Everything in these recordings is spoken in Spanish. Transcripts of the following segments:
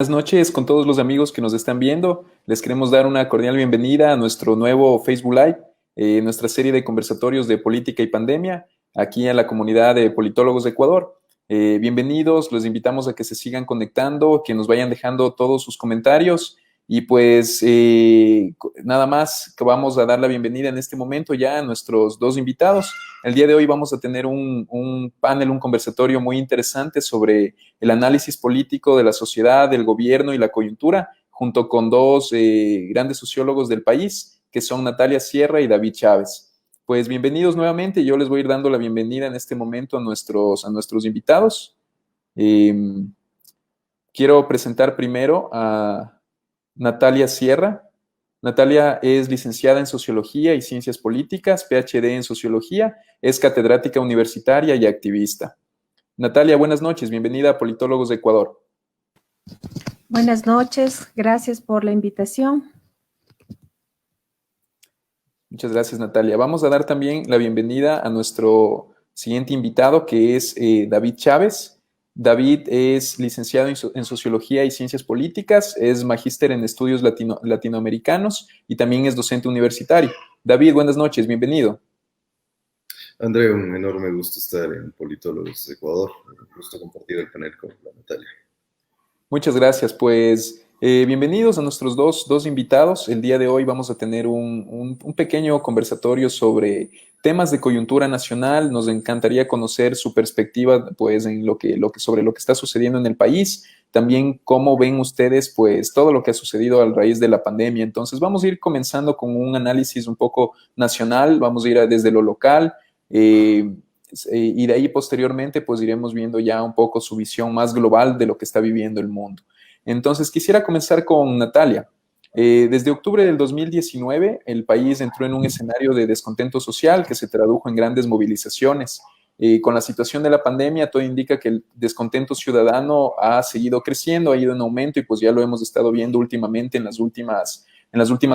Buenas noches con todos los amigos que nos están viendo. Les queremos dar una cordial bienvenida a nuestro nuevo Facebook Live, nuestra serie de conversatorios de política y pandemia, aquí en la comunidad de politólogos de Ecuador. Bienvenidos, los invitamos a que se sigan conectando, que nos vayan dejando todos sus comentarios y pues nada más que vamos a dar la bienvenida en este momento ya a nuestros dos invitados. El día de hoy vamos a tener un panel, un conversatorio muy interesante sobre el análisis político de la sociedad, del gobierno y la coyuntura, junto con dos grandes sociólogos del país, que son Natalia Sierra y David Chávez. Pues bienvenidos nuevamente. Yo les voy a ir dando la bienvenida en este momento a nuestros invitados. Quiero presentar primero a Natalia Sierra. Natalia es licenciada en Sociología y Ciencias Políticas, PhD en Sociología, es catedrática universitaria y activista. Natalia, buenas noches, bienvenida a Politólogos de Ecuador. Buenas noches, gracias por la invitación. Muchas gracias, Natalia. Vamos a dar también la bienvenida a nuestro siguiente invitado, que es David Chávez. David es licenciado en Sociología y Ciencias Políticas, es magíster en Estudios Latinoamericanos y también es docente universitario. David, buenas noches, bienvenido. André, un enorme gusto estar en Politólogos de Ecuador. Un gusto compartir el panel con la Natalia. Muchas gracias. Pues bienvenidos a nuestros dos invitados. El día de hoy vamos a tener un pequeño conversatorio sobre temas de coyuntura nacional. Nos encantaría conocer su perspectiva, pues, en sobre lo que está sucediendo en el país. También cómo ven ustedes, pues, todo lo que ha sucedido a raíz de la pandemia. Entonces, vamos a ir comenzando con un análisis un poco nacional. Vamos a ir desde lo local. Y de ahí posteriormente pues iremos viendo ya un poco su visión más global de lo que está viviendo el mundo. Entonces quisiera comenzar con Natalia. Desde octubre del 2019 el país entró en un escenario de descontento social que se tradujo en grandes movilizaciones. Con la situación de la pandemia todo indica que el descontento ciudadano ha seguido creciendo, ha ido en aumento y pues ya lo hemos estado viendo últimamente en las últimas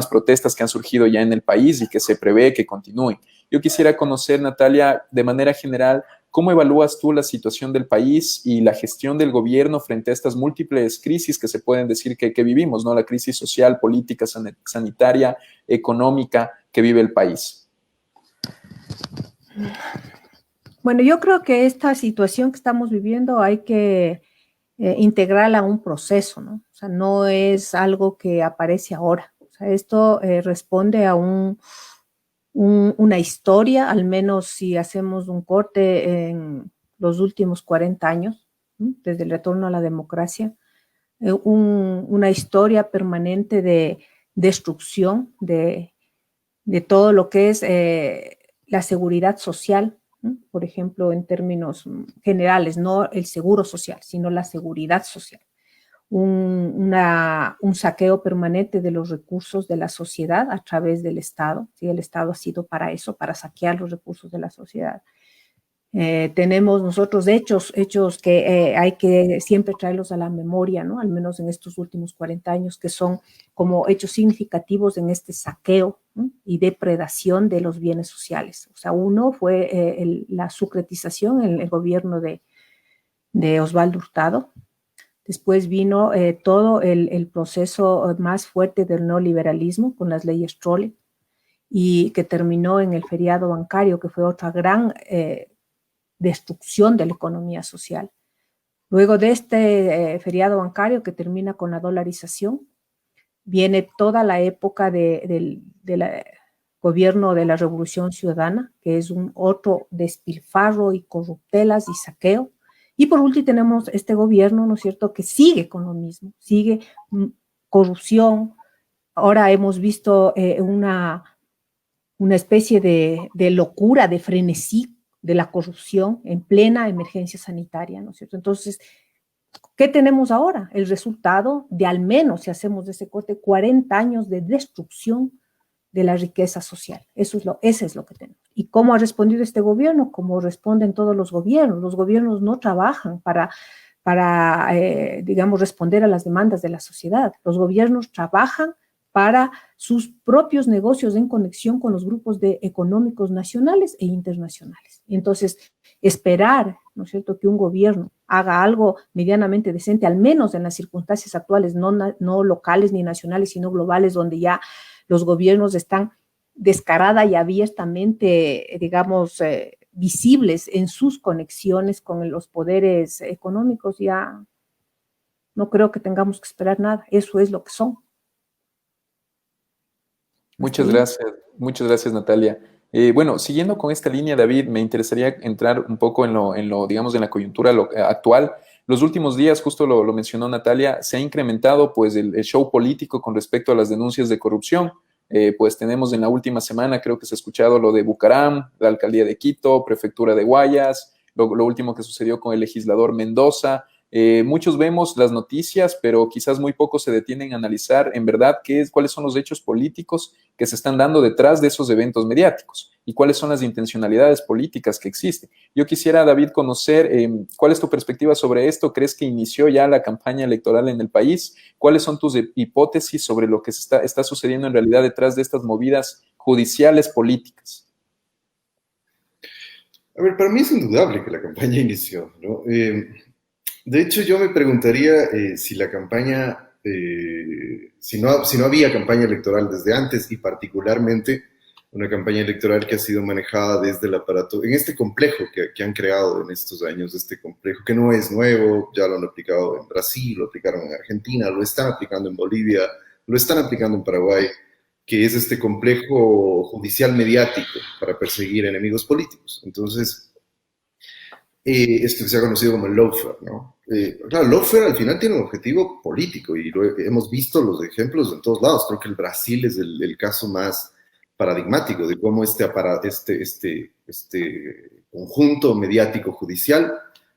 protestas que han surgido ya en el país y que se prevé que continúen. Yo quisiera conocer, Natalia, de manera general, ¿cómo evalúas tú la situación del país y la gestión del gobierno frente a estas múltiples crisis que se pueden decir que vivimos, ¿no? La crisis social, política, sanitaria, económica que vive el país. Bueno, yo creo que esta situación que estamos viviendo hay que integrarla a un proceso, ¿no? O sea, no es algo que aparece ahora. O sea, esto responde a una historia, al menos si hacemos un corte en los últimos 40 años, ¿no? Desde el retorno a la democracia, una historia permanente de destrucción de todo lo que es la seguridad social, ¿no? Por ejemplo, en términos generales, no el seguro social, sino la seguridad social. Un saqueo permanente de los recursos de la sociedad a través del Estado. ¿Sí? El Estado ha sido para eso, para saquear los recursos de la sociedad. Tenemos nosotros hechos que hay que siempre traerlos a la memoria, ¿no? Al menos en estos últimos 40 años, que son como hechos significativos en este saqueo, ¿no? Y depredación de los bienes sociales. O sea, uno fue la sucretización en el gobierno de Osvaldo Hurtado. Después vino todo el proceso más fuerte del neoliberalismo con las leyes Trolle y que terminó en el feriado bancario, que fue otra gran destrucción de la economía social. Luego de este feriado bancario que termina con la dolarización, viene toda la época del gobierno de la Revolución Ciudadana, que es un otro despilfarro y corruptelas y saqueo. Y por último tenemos este gobierno, ¿no es cierto?, que sigue con lo mismo, sigue corrupción. Ahora hemos visto una especie de locura, de frenesí de la corrupción en plena emergencia sanitaria, ¿no es cierto? Entonces, ¿qué tenemos ahora? El resultado de al menos, si hacemos de ese corte, 40 años de destrucción de la riqueza social. Ese es lo que tenemos. ¿Y cómo ha respondido este gobierno? Como responden todos los gobiernos. Los gobiernos no trabajan para digamos, responder a las demandas de la sociedad. Los gobiernos trabajan para sus propios negocios en conexión con los grupos económicos nacionales e internacionales. Entonces, esperar ¿no es cierto?, que un gobierno haga algo medianamente decente, al menos en las circunstancias actuales, no locales ni nacionales, sino globales, donde ya los gobiernos están descarada y abiertamente, digamos, visibles en sus conexiones con los poderes económicos, ya no creo que tengamos que esperar nada. Eso es lo que son. Muchas gracias Natalia. Bueno, siguiendo con esta línea, David, me interesaría entrar un poco digamos, en la coyuntura actual. Los últimos días, justo lo mencionó Natalia, se ha incrementado pues el show político con respecto a las denuncias de corrupción. Pues tenemos en la última semana, creo que se ha escuchado lo de Bucaram, la alcaldía de Quito, prefectura de Guayas, lo último que sucedió con el legislador Mendoza. Muchos vemos las noticias, pero quizás muy pocos se detienen a analizar en verdad cuáles son los hechos políticos que se están dando detrás de esos eventos mediáticos y cuáles son las intencionalidades políticas que existen. Yo quisiera, David, conocer cuál es tu perspectiva sobre esto. ¿Crees que inició ya la campaña electoral en el país? ¿Cuáles son tus hipótesis sobre lo que está sucediendo en realidad detrás de estas movidas judiciales políticas? A ver, para mí es indudable que la campaña inició, ¿no? De hecho, yo me preguntaría si la campaña, si no había campaña electoral desde antes y particularmente una campaña electoral que ha sido manejada desde el aparato, en este complejo que han creado en estos años, este complejo que no es nuevo, ya lo han aplicado en Brasil, lo aplicaron en Argentina, lo están aplicando en Bolivia, lo están aplicando en Paraguay, que es este complejo judicial mediático para perseguir enemigos políticos. Entonces, esto que se ha conocido como el lawfare, ¿no? Claro, el lawfare al final tiene un objetivo político y hemos visto los ejemplos en todos lados. Creo que el Brasil es el caso más paradigmático de cómo este conjunto mediático judicial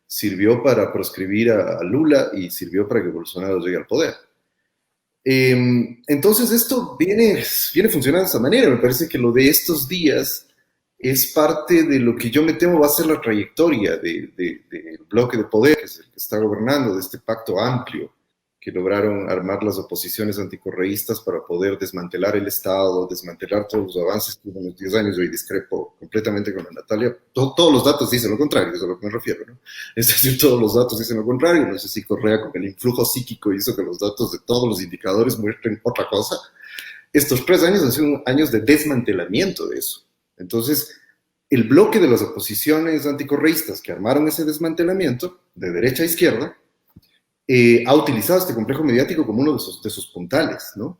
sirvió para proscribir a Lula y sirvió para que Bolsonaro llegue al poder. Entonces esto viene funcionando de esa manera. Me parece que lo de estos días es parte de lo que yo me temo va a ser la trayectoria del bloque de poder, que es el que está gobernando, de este pacto amplio que lograron armar las oposiciones anticorreístas para poder desmantelar el Estado, desmantelar todos los avances que hubo en los 10 años. Yo discrepo completamente con la Natalia. Todos los datos dicen lo contrario, es a lo que me refiero, ¿no? Es decir, todos los datos dicen lo contrario. No sé si Correa con el influjo psíquico hizo que los datos de todos los indicadores muestren otra cosa. Estos 3 años han sido años de desmantelamiento de eso. Entonces, el bloque de las oposiciones anticorreístas que armaron ese desmantelamiento, de derecha a izquierda, ha utilizado este complejo mediático como uno de sus puntales, ¿no?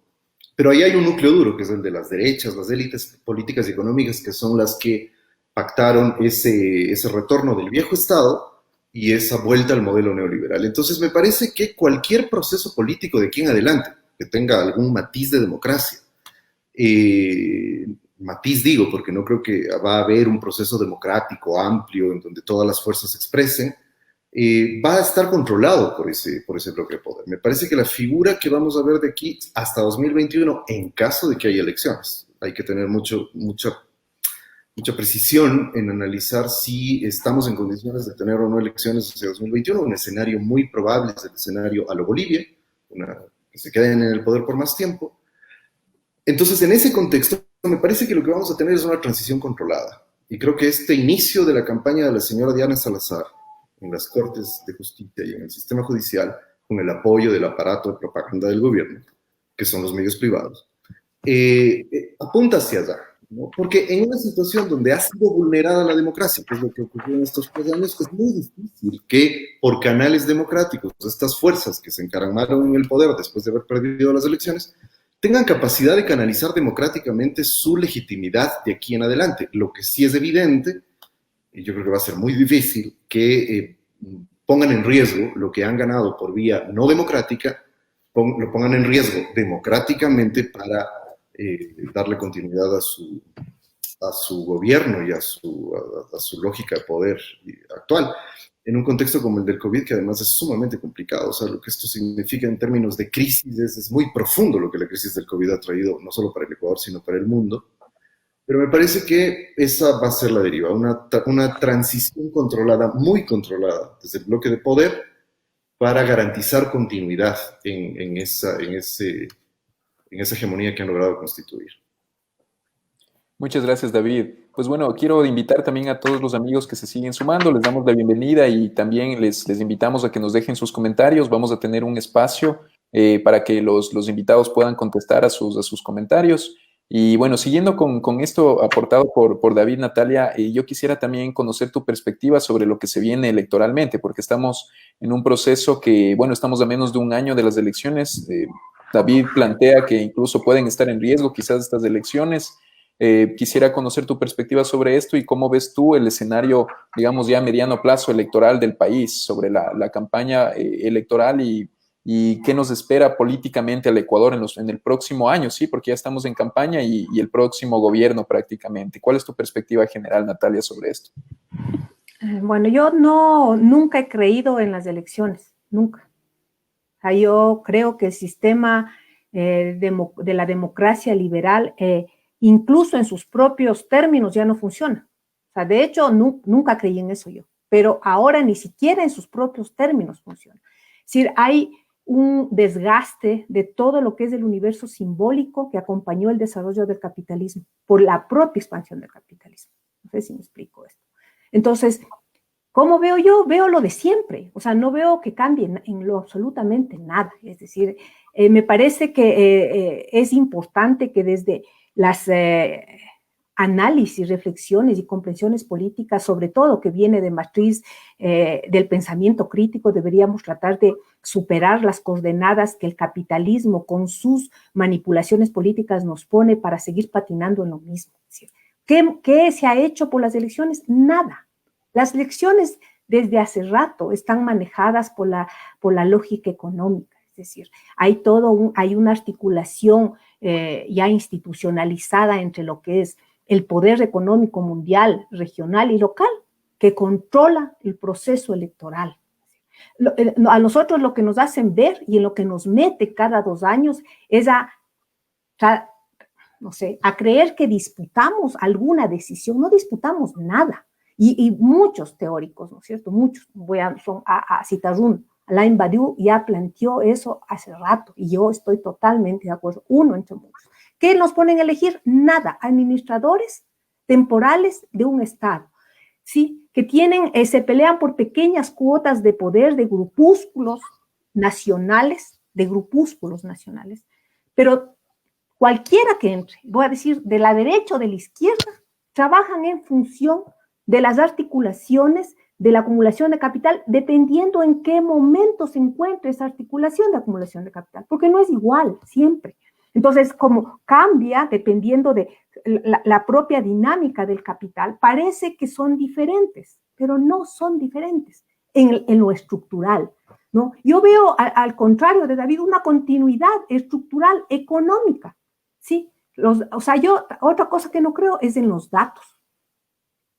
Pero ahí hay un núcleo duro, que es el de las derechas, las élites políticas y económicas, que son las que pactaron ese retorno del viejo Estado y esa vuelta al modelo neoliberal. Entonces, me parece que cualquier proceso político de aquí en adelante, que tenga algún matiz de democracia, matiz digo, porque no creo que va a haber un proceso democrático amplio en donde todas las fuerzas se expresen, va a estar controlado por ese bloque de poder. Me parece que la figura que vamos a ver de aquí hasta 2021, en caso de que haya elecciones, hay que tener mucha precisión en analizar si estamos en condiciones de tener o no elecciones hacia 2021. Un escenario muy probable es el escenario a lo Bolivia, que se queden en el poder por más tiempo. Entonces, en ese contexto, me parece que lo que vamos a tener es una transición controlada. Y creo que este inicio de la campaña de la señora Diana Salazar en las Cortes de Justicia y en el sistema judicial, con el apoyo del aparato de propaganda del gobierno, que son los medios privados, apunta hacia allá, ¿no? Porque en una situación donde ha sido vulnerada la democracia, que es lo que ocurrió en estos 3 años, es muy difícil que por canales democráticos estas fuerzas que se encaramaron en el poder después de haber perdido las elecciones tengan capacidad de canalizar democráticamente su legitimidad de aquí en adelante. Lo que sí es evidente, y yo creo que va a ser muy difícil, que pongan en riesgo lo que han ganado por vía no democrática, lo pongan en riesgo democráticamente para darle continuidad a su gobierno y a su lógica de poder actual, en un contexto como el del COVID, que además es sumamente complicado. O sea, lo que esto significa en términos de crisis es muy profundo lo que la crisis del COVID ha traído, no solo para el Ecuador, sino para el mundo. Pero me parece que esa va a ser la deriva, una transición controlada, muy controlada, desde el bloque de poder, para garantizar continuidad en esa hegemonía que han logrado constituir. Muchas gracias, David. Pues bueno, quiero invitar también a todos los amigos que se siguen sumando, les damos la bienvenida y también les invitamos a que nos dejen sus comentarios. Vamos a tener un espacio para que los invitados puedan contestar a sus comentarios. Y bueno, siguiendo con esto aportado por David, Natalia, yo quisiera también conocer tu perspectiva sobre lo que se viene electoralmente, porque estamos en un proceso que, bueno, estamos a menos de un año de las elecciones. David plantea que incluso pueden estar en riesgo quizás estas elecciones. Quisiera conocer tu perspectiva sobre esto y cómo ves tú el escenario, digamos, ya a mediano plazo electoral del país, sobre la campaña electoral y qué nos espera políticamente al Ecuador en el próximo año, ¿sí? Porque ya estamos en campaña y el próximo gobierno prácticamente. ¿Cuál es tu perspectiva general, Natalia, sobre esto? Bueno, yo nunca he creído en las elecciones, nunca. O sea, yo creo que el sistema de la democracia liberal, incluso en sus propios términos, ya no funciona. O sea, de hecho, nunca creí en eso yo, pero ahora ni siquiera en sus propios términos funciona. Es decir, hay un desgaste de todo lo que es el universo simbólico que acompañó el desarrollo del capitalismo por la propia expansión del capitalismo. No sé si me explico esto. Entonces, ¿cómo veo yo? Veo lo de siempre, o sea, no veo que cambie en lo absolutamente nada. Es decir, me parece que es importante que desde las análisis, reflexiones y comprensiones políticas, sobre todo que viene de matriz del pensamiento crítico, deberíamos tratar de superar las coordenadas que el capitalismo con sus manipulaciones políticas nos pone para seguir patinando en lo mismo. Es decir, ¿qué se ha hecho por las elecciones? Nada. Las elecciones desde hace rato están manejadas por la lógica económica, es decir, hay una articulación ya institucionalizada entre lo que es el poder económico mundial, regional y local, que controla el proceso electoral. A nosotros lo que nos hacen ver y en lo que nos mete cada 2 años es no sé, a creer que disputamos alguna decisión. No disputamos nada. Y muchos teóricos, ¿no es cierto? Muchos, son a citar uno, Alain Badiou ya planteó eso hace rato y yo estoy totalmente de acuerdo, uno entre muchos. ¿Qué nos ponen a elegir? Nada, administradores temporales de un Estado, ¿sí? Que se pelean por pequeñas cuotas de poder de grupúsculos nacionales, pero cualquiera que entre, voy a decir, de la derecha o de la izquierda, trabajan en función de las articulaciones de la acumulación de capital, dependiendo en qué momento se encuentre esa articulación de acumulación de capital, porque no es igual siempre. Entonces, como cambia dependiendo de la propia dinámica del capital, parece que son diferentes, pero no son diferentes en lo estructural, ¿no? Yo veo, al contrario de David, una continuidad estructural económica, ¿sí? O sea, otra cosa que no creo es en los datos.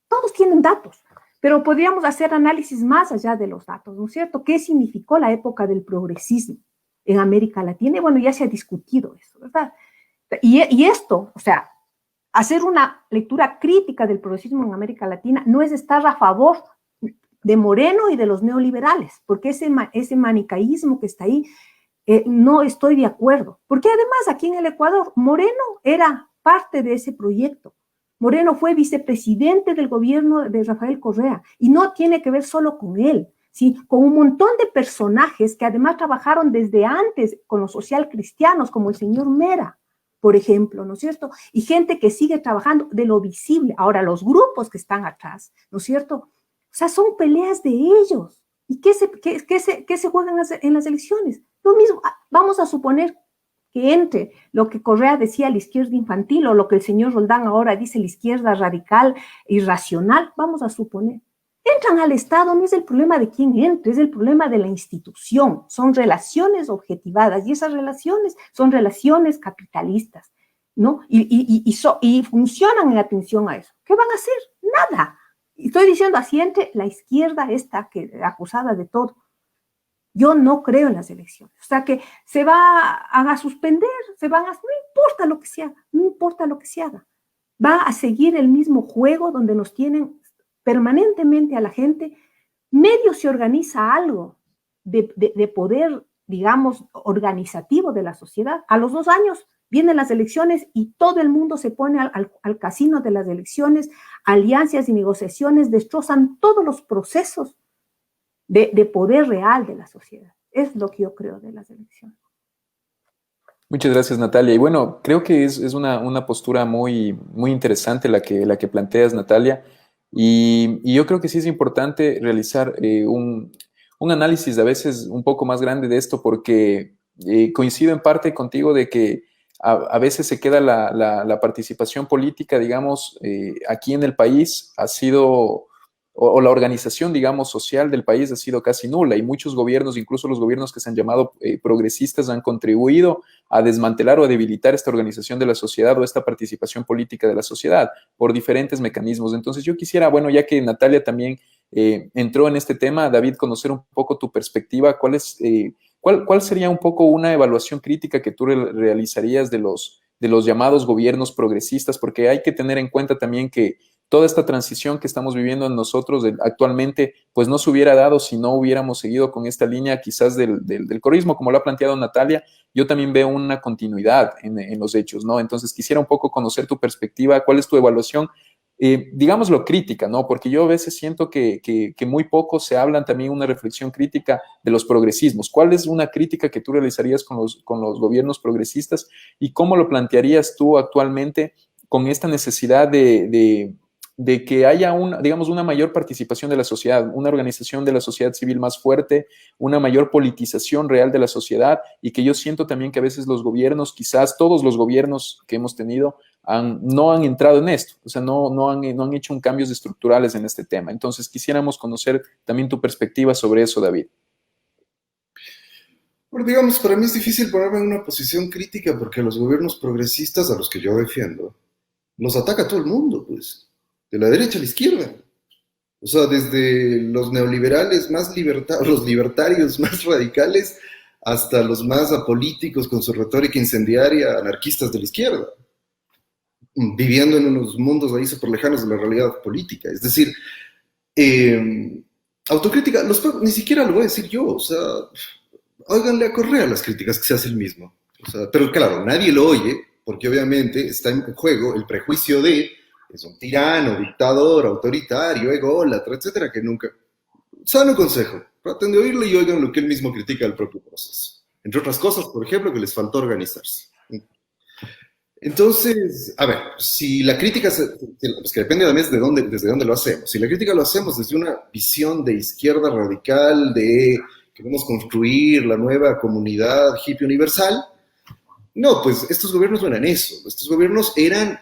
Todos tienen datos, pero podríamos hacer análisis más allá de los datos, ¿no es cierto? ¿Qué significó la época del progresismo en América Latina? Y bueno, ya se ha discutido eso, ¿verdad? Y esto, o sea, hacer una lectura crítica del progresismo en América Latina no es estar a favor de Moreno y de los neoliberales, porque ese manicaísmo que está ahí, no estoy de acuerdo. Porque además aquí en el Ecuador, Moreno era parte de ese proyecto. Moreno fue vicepresidente del gobierno de Rafael Correa y no tiene que ver solo con él, ¿sí? Con un montón de personajes que además trabajaron desde antes con los social cristianos, como el señor Mera, por ejemplo, ¿no es cierto? Y gente que sigue trabajando de lo visible. Ahora, los grupos que están atrás, ¿no es cierto? O sea, son peleas de ellos. ¿Y qué se juegan en las elecciones? Lo mismo, vamos a suponer que entre lo que Correa decía la izquierda infantil o lo que el señor Roldán ahora dice la izquierda radical y racional, vamos a suponer. Entran al Estado, no es el problema de quién entre, es el problema de la institución. Son relaciones objetivadas y esas relaciones son relaciones capitalistas, ¿no? Y funcionan en atención a eso. ¿Qué van a hacer? Nada. Estoy diciendo así entre la izquierda esta acusada de todo. Yo no creo en las elecciones. O sea que se va a suspender, no importa lo que se haga, no importa lo que se haga. Va a seguir el mismo juego donde nos tienen permanentemente a la gente. Medio se organiza algo de poder, digamos, organizativo de la sociedad. A los 2 años Vienen las elecciones y todo el mundo se pone al casino de las elecciones, alianzas y negociaciones destrozan todos los procesos de poder real de la sociedad. Es lo que yo creo de las elecciones. Muchas gracias, Natalia. Y bueno, creo que es una postura muy interesante la que planteas, Natalia. Y yo creo que sí es importante realizar un análisis a veces un poco más grande de esto, porque coincido en parte contigo de que a veces se queda la participación política, digamos, aquí en el país ha sido, o la organización, digamos, social del país ha sido casi nula, y muchos gobiernos, incluso los gobiernos que se han llamado progresistas, han contribuido a desmantelar o a debilitar esta organización de la sociedad o esta participación política de la sociedad por diferentes mecanismos. Entonces yo quisiera, bueno, ya que Natalia también entró en este tema, David, conocer un poco tu perspectiva. ¿Cuál sería un poco una evaluación crítica que tú realizarías de los llamados gobiernos progresistas? Porque hay que tener en cuenta también que toda esta transición que estamos viviendo en nosotros actualmente, pues no se hubiera dado si no hubiéramos seguido con esta línea quizás del correísmo, como lo ha planteado Natalia. Yo también veo una continuidad en los hechos, ¿no? Entonces quisiera un poco conocer tu perspectiva, cuál es tu evaluación, digámoslo, crítica, ¿no? Porque yo a veces siento que muy poco se hablan también una reflexión crítica de los progresismos. ¿Cuál es una crítica que tú realizarías con los gobiernos progresistas y cómo lo plantearías tú actualmente con esta necesidad de que haya digamos, una mayor participación de la sociedad, una organización de la sociedad civil más fuerte, una mayor politización real de la sociedad, y que yo siento también que a veces los gobiernos, quizás todos los gobiernos que hemos tenido, no han entrado en esto, o sea, no han hecho cambios estructurales en este tema. Entonces, quisiéramos conocer también tu perspectiva sobre eso, David. Bueno, digamos, para mí es difícil ponerme en una posición crítica porque los gobiernos progresistas a los que yo defiendo los ataca todo el mundo, pues, de la derecha a la izquierda. O sea, desde los neoliberales más los libertarios más radicales, hasta los más apolíticos con su retórica incendiaria, anarquistas de la izquierda, viviendo en unos mundos ahí súper lejanos de la realidad política. Es decir, autocrítica, ni siquiera lo voy a decir yo, o sea, óiganle a Correa las críticas que se hace él mismo. O sea, pero claro, nadie lo oye, porque obviamente está en juego el prejuicio de es un tirano, dictador, autoritario, ególatra, etcétera, que nunca... Sano consejo, traten de oírlo y oigan lo que él mismo critica del propio proceso. Entre otras cosas, por ejemplo, que les faltó organizarse. Entonces, a ver, si la crítica, pues que depende además desde dónde lo hacemos. Si la crítica lo hacemos desde una visión de izquierda radical, de queremos construir la nueva comunidad hippie universal, no, pues estos gobiernos no eran eso. Estos gobiernos eran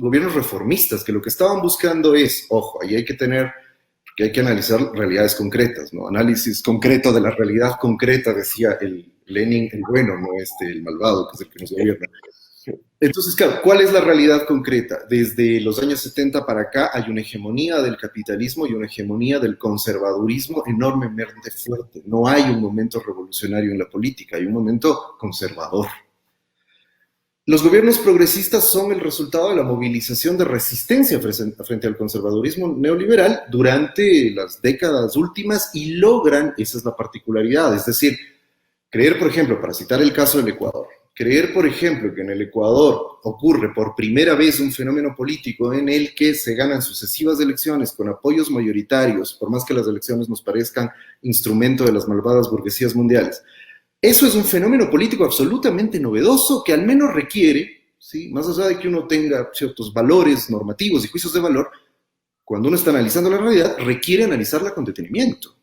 gobiernos reformistas, que lo que estaban buscando es, ojo, ahí hay que analizar realidades concretas, ¿no? Análisis concreto de la realidad concreta, decía el Lenin, el bueno, no el malvado, que es el que nos gobierna. Entonces, claro, ¿cuál es la realidad concreta? Desde los años 70 para acá hay una hegemonía del capitalismo y una hegemonía del conservadurismo enormemente fuerte. No hay un momento revolucionario en la política, hay un momento conservador. Los gobiernos progresistas son el resultado de la movilización de resistencia frente al conservadurismo neoliberal durante las décadas últimas y logran, esa es la particularidad, es decir, creer, por ejemplo, para citar el caso del Ecuador, creer, por ejemplo, que en el Ecuador ocurre por primera vez un fenómeno político en el que se ganan sucesivas elecciones con apoyos mayoritarios, por más que las elecciones nos parezcan instrumento de las malvadas burguesías mundiales. Eso es un fenómeno político absolutamente novedoso que al menos requiere, ¿sí?, más allá de que uno tenga ciertos valores normativos y juicios de valor, cuando uno está analizando la realidad, requiere analizarla con detenimiento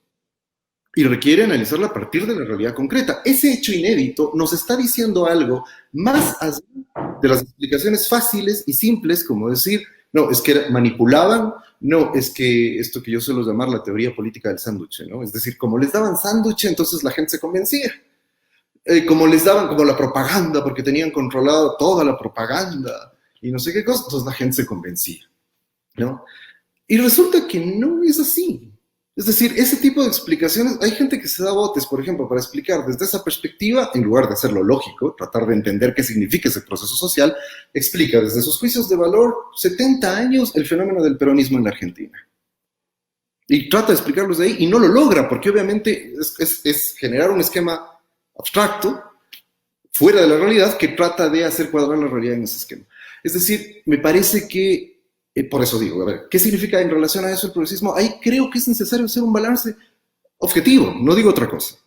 y requiere analizarla a partir de la realidad concreta. Ese hecho inédito nos está diciendo algo más allá de las explicaciones fáciles y simples, como decir, no, es que manipulaban, no, es que esto que yo suelo llamar la teoría política del sándwich, ¿no? Es decir, como les daban sándwich, entonces la gente se convencía. Como les daban como la propaganda, porque tenían controlado toda la propaganda y no sé qué cosa, entonces la gente se convencía, ¿no? Y resulta que no es así. Es decir, ese tipo de explicaciones, hay gente que se da botes, por ejemplo, para explicar desde esa perspectiva, en lugar de hacerlo lógico, tratar de entender qué significa ese proceso social, explica desde sus juicios de valor 70 años el fenómeno del peronismo en la Argentina. Y trata de explicarlos de ahí y no lo logra, porque obviamente es generar un esquema abstracto, fuera de la realidad que trata de hacer cuadrar la realidad en ese esquema. Es decir, me parece que, por eso digo, a ver, ¿qué significa en relación a eso el progresismo? Ahí creo que es necesario hacer un balance objetivo, no digo otra cosa.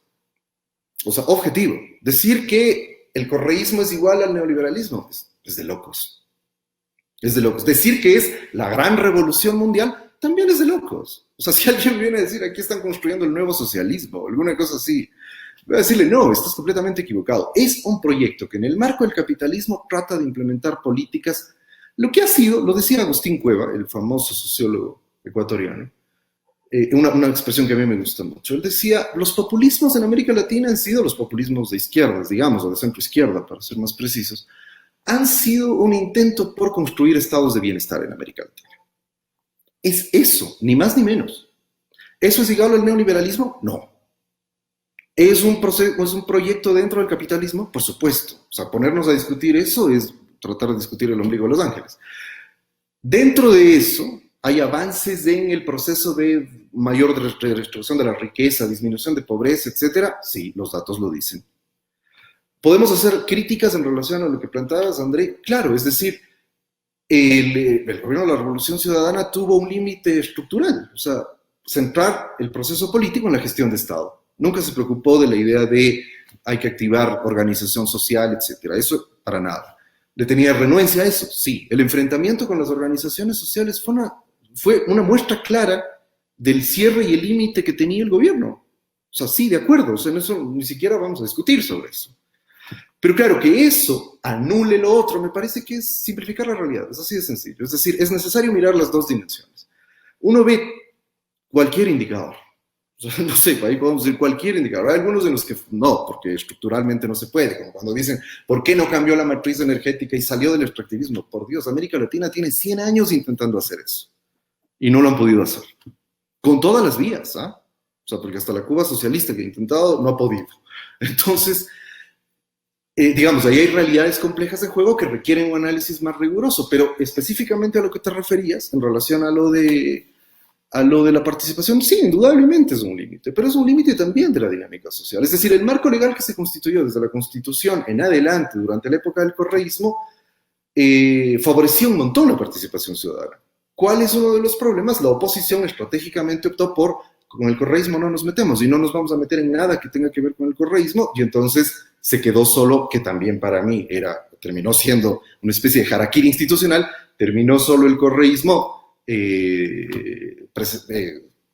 O sea, objetivo. Decir que el correísmo es igual al neoliberalismo es de locos. Es de locos. Decir que es la gran revolución mundial también es de locos. O sea, si alguien viene a decir aquí están construyendo el nuevo socialismo o alguna cosa así, voy a decirle no, estás completamente equivocado. Es un proyecto que en el marco del capitalismo trata de implementar políticas, lo que ha sido, lo decía Agustín Cueva, el famoso sociólogo ecuatoriano, una expresión que a mí me gusta mucho. Él decía, los populismos en América Latina han sido los populismos de izquierdas, digamos, o de centro izquierda, para ser más precisos, han sido un intento por construir estados de bienestar en América Latina. Es eso, ni más ni menos. ¿Eso es igual al neoliberalismo? No. ¿Es un proyecto dentro del capitalismo? Por supuesto. O sea, ponernos a discutir eso es tratar de discutir el ombligo de Los Ángeles. Dentro de eso, hay avances en el proceso de mayor redistribución de la riqueza, disminución de pobreza, etcétera. Sí, los datos lo dicen. ¿Podemos hacer críticas en relación a lo que planteabas, André? Claro, es decir, el gobierno de la Revolución Ciudadana tuvo un límite estructural, o sea, centrar el proceso político en la gestión de Estado. Nunca se preocupó de la idea de hay que activar organización social, etcétera. Eso para nada. ¿Le tenía renuencia a eso? Sí. El enfrentamiento con las organizaciones sociales fue una muestra clara del cierre y el límite que tenía el gobierno. O sea, sí, de acuerdo. O sea, en eso ni siquiera vamos a discutir sobre eso. Pero claro, que eso anule lo otro, me parece que es simplificar la realidad. Es así de sencillo. Es decir, es necesario mirar las dos dimensiones. Uno ve cualquier indicador. No sé, ahí podemos decir cualquier indicador. Hay algunos en los que no, porque estructuralmente no se puede, como cuando dicen, ¿por qué no cambió la matriz energética y salió del extractivismo? Por Dios, América Latina tiene 100 años intentando hacer eso y no lo han podido hacer. Con todas las vías, ¿ah? O sea, porque hasta la Cuba socialista que ha intentado no ha podido. Entonces, digamos, ahí hay realidades complejas de juego que requieren un análisis más riguroso, pero específicamente a lo que te referías en relación a lo de la participación, sí, indudablemente es un límite, pero es un límite también de la dinámica social. Es decir, el marco legal que se constituyó desde la Constitución en adelante, durante la época del correísmo, favoreció un montón la participación ciudadana. ¿Cuál es uno de los problemas? La oposición estratégicamente optó por, con el correísmo no nos metemos y no nos vamos a meter en nada que tenga que ver con el correísmo, y entonces se quedó solo, que también para mí terminó siendo una especie de harakiri institucional, terminó solo el correísmo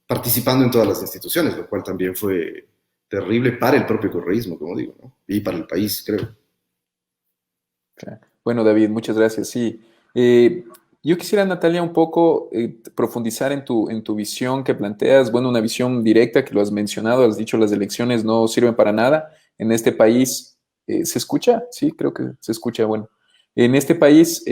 participando en todas las instituciones, lo cual también fue terrible para el propio correísmo, como digo, ¿no? Y para el país, creo. Claro. Bueno, David, muchas gracias. Sí, yo quisiera, Natalia, un poco profundizar en tu visión que planteas, bueno, una visión directa que lo has mencionado, has dicho las elecciones no sirven para nada. En este país, ¿se escucha? Sí, creo que se escucha, bueno. En este país,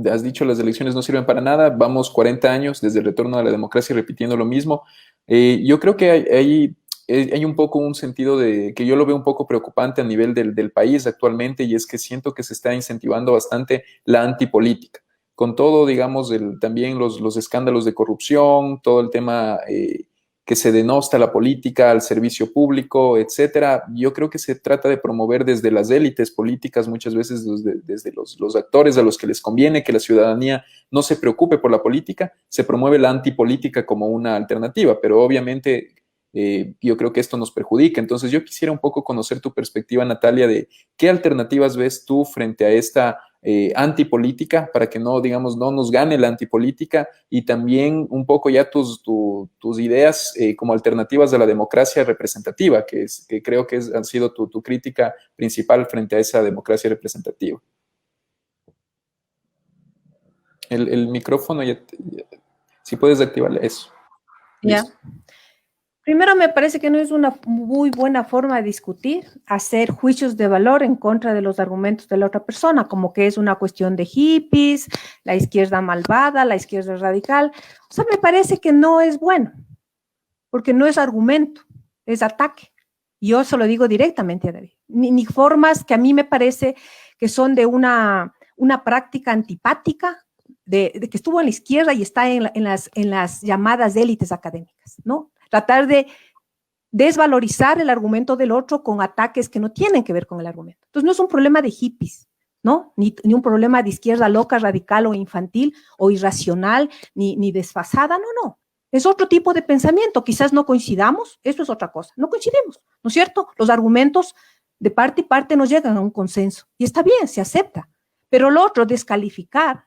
has dicho las elecciones no sirven para nada, vamos 40 años desde el retorno a la democracia repitiendo lo mismo. Yo creo que hay un poco un sentido de que yo lo veo un poco preocupante a nivel del país actualmente, y es que siento que se está incentivando bastante la antipolítica, con todo, digamos, también los escándalos de corrupción, todo el tema que se denosta la política al servicio público, etcétera. Yo creo que se trata de promover desde las élites políticas, muchas veces desde los actores a los que les conviene que la ciudadanía no se preocupe por la política, se promueve la antipolítica como una alternativa, pero obviamente yo creo que esto nos perjudica. Entonces yo quisiera un poco conocer tu perspectiva, Natalia, de qué alternativas ves tú frente a esta antipolítica, para que no, digamos, no nos gane la antipolítica, y también un poco ya tus ideas como alternativas a la democracia representativa, que creo que han sido tu crítica principal frente a esa democracia representativa. El micrófono, si puedes activarle eso. Ya. Primero, me parece que no es una muy buena forma de discutir, hacer juicios de valor en contra de los argumentos de la otra persona, como que es una cuestión de hippies, la izquierda malvada, la izquierda radical. O sea, me parece que no es bueno, porque no es argumento, es ataque. Yo se lo digo directamente a David. Ni formas que a mí me parece que son de una práctica antipática, de que estuvo en la izquierda y está en las llamadas élites académicas, ¿no? Tratar de desvalorizar el argumento del otro con ataques que no tienen que ver con el argumento. Entonces no es un problema de hippies, ¿no? Ni un problema de izquierda loca, radical o infantil o irracional, ni desfasada, no. Es otro tipo de pensamiento, quizás no coincidamos, eso es otra cosa, no coincidimos, ¿no es cierto? Los argumentos de parte y parte nos llegan a un consenso, y está bien, se acepta, pero lo otro, descalificar,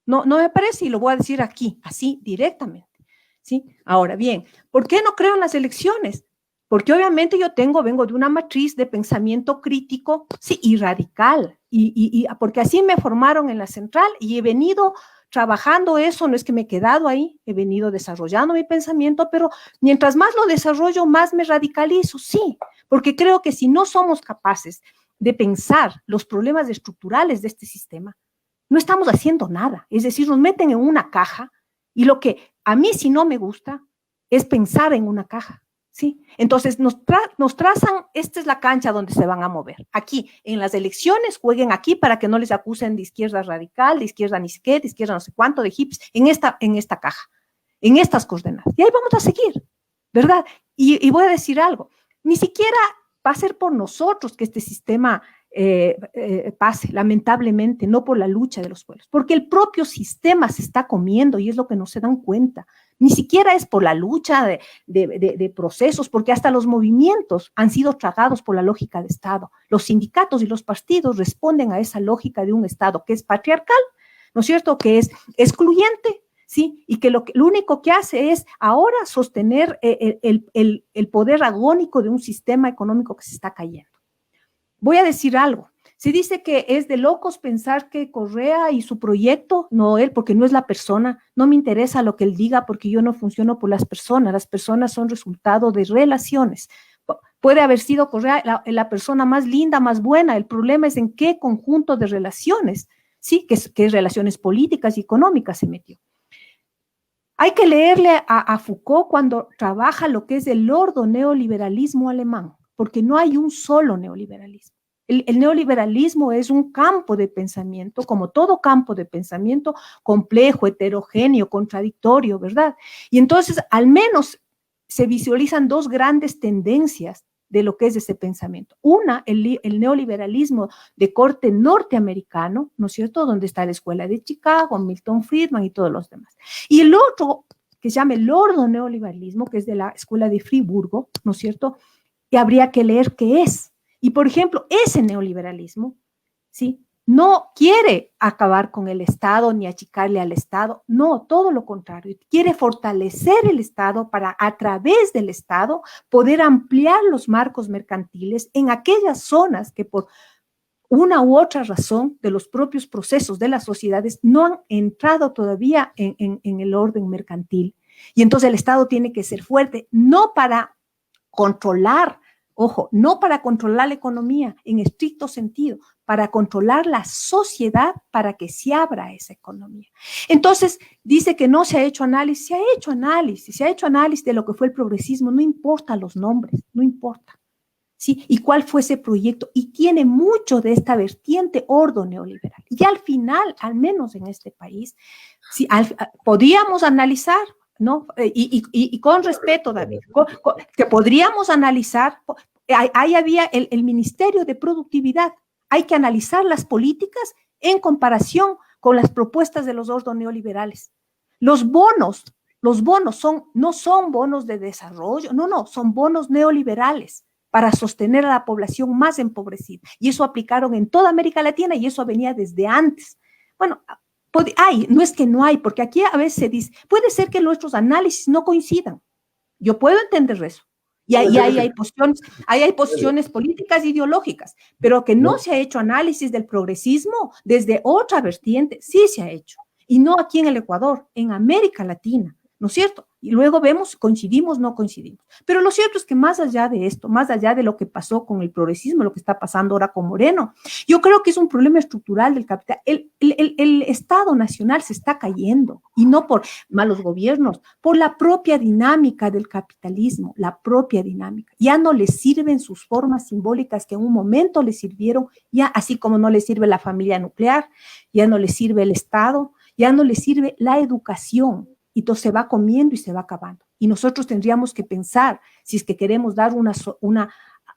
no me parece, y lo voy a decir aquí, así, directamente, ¿sí? Ahora bien, ¿por qué no creo en las elecciones? Porque obviamente vengo de una matriz de pensamiento crítico, sí, y radical, y porque así me formaron en la central, y he venido trabajando eso, no es que me he quedado ahí, he venido desarrollando mi pensamiento, pero mientras más lo desarrollo, más me radicalizo, sí, porque creo que si no somos capaces de pensar los problemas estructurales de este sistema, no estamos haciendo nada, es decir, nos meten en una caja, y lo que a mí si no me gusta es pensar en una caja. ¿Sí? Entonces nos trazan, esta es la cancha donde se van a mover. Aquí, en las elecciones, jueguen aquí para que no les acusen de izquierda radical, de izquierda ni sé qué, de izquierda no sé cuánto, de hippies, en esta caja, en estas coordenadas. Y ahí vamos a seguir, ¿verdad? Y voy a decir algo, ni siquiera va a ser por nosotros que este sistema pase, lamentablemente, no por la lucha de los pueblos, porque el propio sistema se está comiendo y es lo que no se dan cuenta. Ni siquiera es por la lucha de procesos, porque hasta los movimientos han sido tragados por la lógica de Estado. Los sindicatos y los partidos responden a esa lógica de un Estado que es patriarcal, ¿no es cierto?, que es excluyente, ¿sí? Y que lo único que hace es ahora sostener el poder agónico de un sistema económico que se está cayendo. Voy a decir algo. Se dice que es de locos pensar que Correa y su proyecto, no él, porque no es la persona, no me interesa lo que él diga porque yo no funciono por las personas son resultado de relaciones. Puede haber sido Correa la persona más linda, más buena, el problema es en qué conjunto de relaciones, ¿sí? ¿Qué relaciones políticas y económicas se metió? Hay que leerle a Foucault cuando trabaja lo que es el ordo neoliberalismo alemán, porque no hay un solo neoliberalismo. El neoliberalismo es un campo de pensamiento, como todo campo de pensamiento, complejo, heterogéneo, contradictorio, ¿verdad? Y entonces, al menos, se visualizan dos grandes tendencias de lo que es ese pensamiento. Una, el neoliberalismo de corte norteamericano, ¿no es cierto?, donde está la Escuela de Chicago, Milton Friedman y todos los demás. Y el otro, que se llama el ordo neoliberalismo, que es de la Escuela de Friburgo, ¿no es cierto?, y habría que leer qué es. Y, por ejemplo, ese neoliberalismo, ¿sí?, no quiere acabar con el Estado ni achicarle al Estado, no, todo lo contrario, quiere fortalecer el Estado para, a través del Estado, poder ampliar los marcos mercantiles en aquellas zonas que por una u otra razón de los propios procesos de las sociedades no han entrado todavía en el orden mercantil. Y entonces el Estado tiene que ser fuerte, no para controlar, ojo, no para controlar la economía en estricto sentido, para controlar la sociedad para que se abra esa economía. Entonces, dice que no se ha hecho análisis, se ha hecho análisis de lo que fue el progresismo, no importa los nombres, no importa, ¿sí? Y cuál fue ese proyecto, y tiene mucho de esta vertiente ordo neoliberal. Y al final, al menos en este país, ¿sí?, podíamos analizar, ¿no? Y con respeto, David, que podríamos analizar, ahí había el Ministerio de Productividad. Hay que analizar las políticas en comparación con las propuestas de los ordos neoliberales. Los bonos no son bonos de desarrollo, no, son bonos neoliberales para sostener a la población más empobrecida. Y eso aplicaron en toda América Latina y eso venía desde antes. Bueno, no es que no hay, porque aquí a veces se dice, puede ser que nuestros análisis no coincidan. Yo puedo entender eso. Y ahí hay posiciones políticas e ideológicas, pero que no se ha hecho análisis del progresismo desde otra vertiente, sí se ha hecho. Y no aquí en el Ecuador, en América Latina, ¿no es cierto? Y luego vemos, coincidimos, no coincidimos. Pero lo cierto es que más allá de esto, más allá de lo que pasó con el progresismo, lo que está pasando ahora con Moreno, yo creo que es un problema estructural del capital. El Estado Nacional se está cayendo, y no por malos gobiernos, por la propia dinámica del capitalismo, la propia dinámica. Ya no les sirven sus formas simbólicas que en un momento les sirvieron, ya así como no les sirve la familia nuclear, ya no les sirve el Estado, ya no les sirve la educación. Y todo se va comiendo y se va acabando. Y nosotros tendríamos que pensar, si es que queremos dar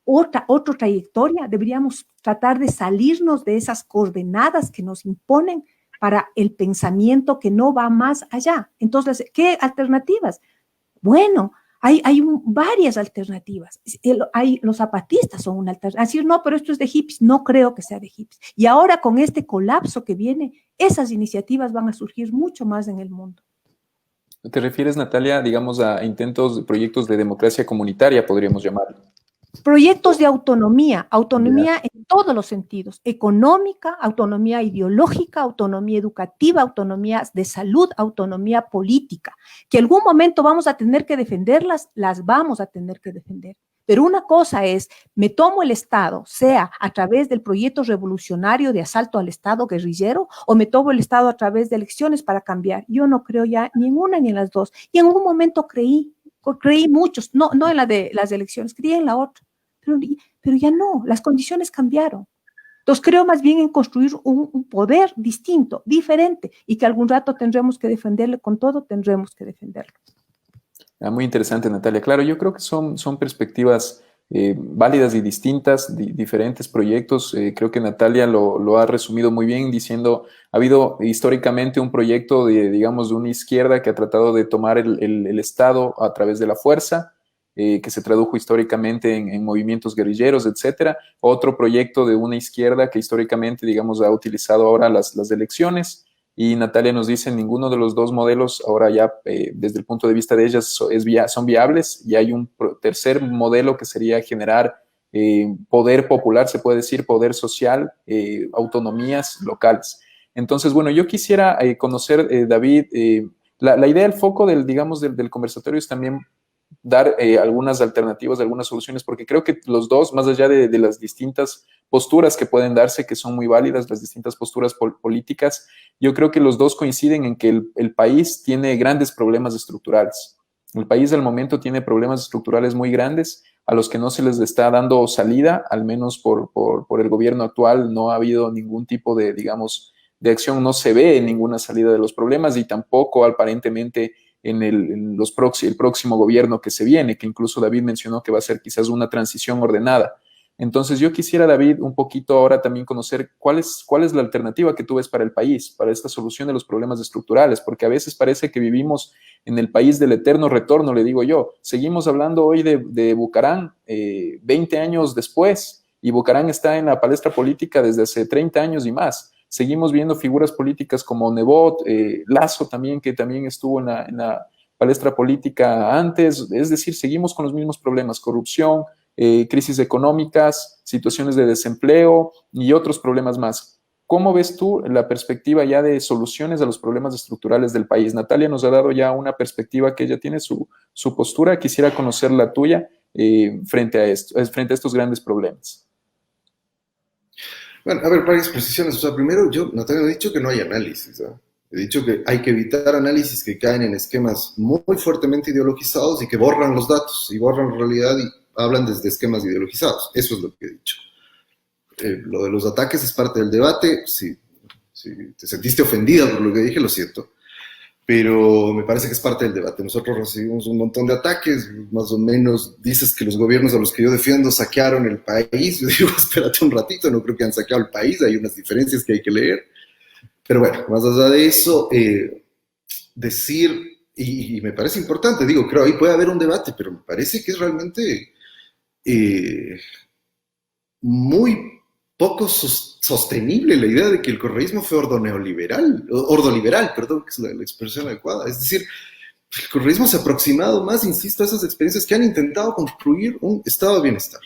otra trayectoria, deberíamos tratar de salirnos de esas coordenadas que nos imponen para el pensamiento que no va más allá. Entonces, ¿qué alternativas? Bueno, hay varias alternativas. Los zapatistas son una alternativa. Decir, no, pero esto es de hippies. No creo que sea de hippies. Y ahora con este colapso que viene, esas iniciativas van a surgir mucho más en el mundo. ¿Te refieres, Natalia, digamos, a intentos, proyectos de democracia comunitaria, podríamos llamarlo? Proyectos de autonomía en todos los sentidos, económica, autonomía ideológica, autonomía educativa, autonomía de salud, autonomía política, que algún momento vamos a tener que defenderlas, las vamos a tener que defender. Pero una cosa es, me tomo el Estado, sea a través del proyecto revolucionario de asalto al Estado guerrillero, o me tomo el Estado a través de elecciones para cambiar. Yo no creo ya ni en una ni en las dos. Y en un momento creí muchos, no en la de las elecciones, creí en la otra, pero ya no, las condiciones cambiaron. Entonces creo más bien en construir un poder distinto, diferente, y que algún rato tendremos que defenderlo, con todo tendremos que defenderlo. Muy interesante, Natalia. Claro, yo creo que son perspectivas válidas y distintas, diferentes proyectos. Creo que Natalia lo ha resumido muy bien diciendo, ha habido históricamente un proyecto digamos, de una izquierda que ha tratado de tomar el Estado a través de la fuerza, que se tradujo históricamente en movimientos guerrilleros, etcétera. Otro proyecto de una izquierda que históricamente, digamos, ha utilizado ahora las elecciones. Y Natalia nos dice, ninguno de los dos modelos ahora ya desde el punto de vista de ellas son viables, y hay un tercer modelo que sería generar poder popular, se puede decir, poder social, autonomías locales. Entonces, bueno, yo quisiera conocer, David, la idea, el foco del conversatorio es también dar algunas alternativas, algunas soluciones, porque creo que los dos, más allá de las distintas posturas que pueden darse, que son muy válidas, las distintas posturas políticas, yo creo que los dos coinciden en que el país tiene grandes problemas estructurales. El país al momento tiene problemas estructurales muy grandes a los que no se les está dando salida, al menos por el gobierno actual no ha habido ningún tipo de, digamos, de acción, no se ve ninguna salida de los problemas, y tampoco aparentemente en el próximo gobierno que se viene, que incluso David mencionó que va a ser quizás una transición ordenada. Entonces yo quisiera, David, un poquito ahora también conocer cuál es la alternativa que tú ves para el país, para esta solución de los problemas estructurales, porque a veces parece que vivimos en el país del eterno retorno, le digo yo. Seguimos hablando hoy de Bucarán, 20 años después, y Bucarán está en la palestra política desde hace 30 años y más. Seguimos viendo figuras políticas como Nebot, Lasso también, que también estuvo en la palestra política antes. Es decir, seguimos con los mismos problemas: corrupción, crisis económicas, situaciones de desempleo y otros problemas más. ¿Cómo ves tú la perspectiva ya de soluciones a los problemas estructurales del país? Natalia nos ha dado ya una perspectiva, que ella tiene su postura. Quisiera conocer la tuya frente a estos grandes problemas. Bueno, a ver, varias precisiones. O sea, primero, Natalia, he dicho que no hay análisis, ¿no? He dicho que hay que evitar análisis que caen en esquemas muy fuertemente ideologizados y que borran los datos y borran la realidad y hablan desde esquemas ideologizados. Eso es lo que he dicho. Lo de los ataques es parte del debate. Si te sentiste ofendida por lo que dije, lo siento. Pero me parece que es parte del debate. Nosotros recibimos un montón de ataques, más o menos dices que los gobiernos a los que yo defiendo saquearon el país. Yo digo, espérate un ratito, no creo que han saqueado el país, hay unas diferencias que hay que leer. Pero bueno, más allá de eso, decir, y me parece importante, digo, creo ahí puede haber un debate, pero me parece que es realmente muy poco sostenible la idea de que el correísmo fue ordoliberal, perdón, que es la expresión adecuada. Es decir, el correísmo se ha aproximado más, insisto, a esas experiencias que han intentado construir un estado de bienestar,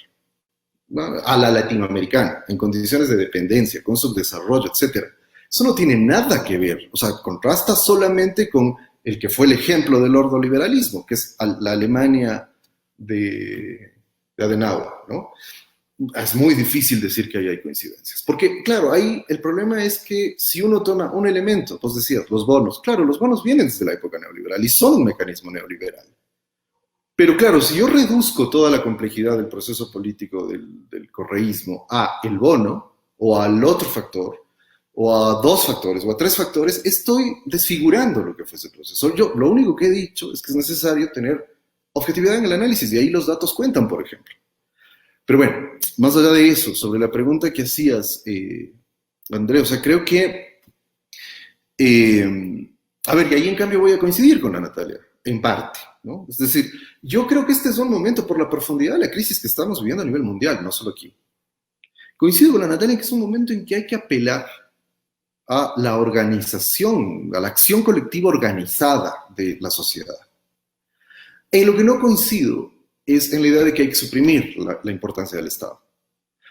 ¿no?, a la latinoamericana, en condiciones de dependencia, con subdesarrollo, etc. Eso no tiene nada que ver, o sea, contrasta solamente con el que fue el ejemplo del ordoliberalismo, que es la Alemania de Adenauer, ¿no? Es muy difícil decir que ahí hay coincidencias. Porque, claro, ahí el problema es que si uno toma un elemento, pues decías, los bonos. Claro, los bonos vienen desde la época neoliberal y son un mecanismo neoliberal. Pero claro, si yo reduzco toda la complejidad del proceso político del correísmo a el bono o al otro factor, o a 2 factores o a 3 factores, estoy desfigurando lo que fue ese proceso. Yo lo único que he dicho es que es necesario tener objetividad en el análisis y ahí los datos cuentan, por ejemplo. Pero bueno, más allá de eso, sobre la pregunta que hacías, André, o sea, creo que, a ver, y ahí en cambio voy a coincidir con la Natalia, en parte, ¿no? Es decir, yo creo que este es un momento por la profundidad de la crisis que estamos viviendo a nivel mundial, no solo aquí. Coincido con la Natalia en que es un momento en que hay que apelar a la organización, a la acción colectiva organizada de la sociedad. En lo que no coincido es en la idea de que hay que suprimir la importancia del Estado.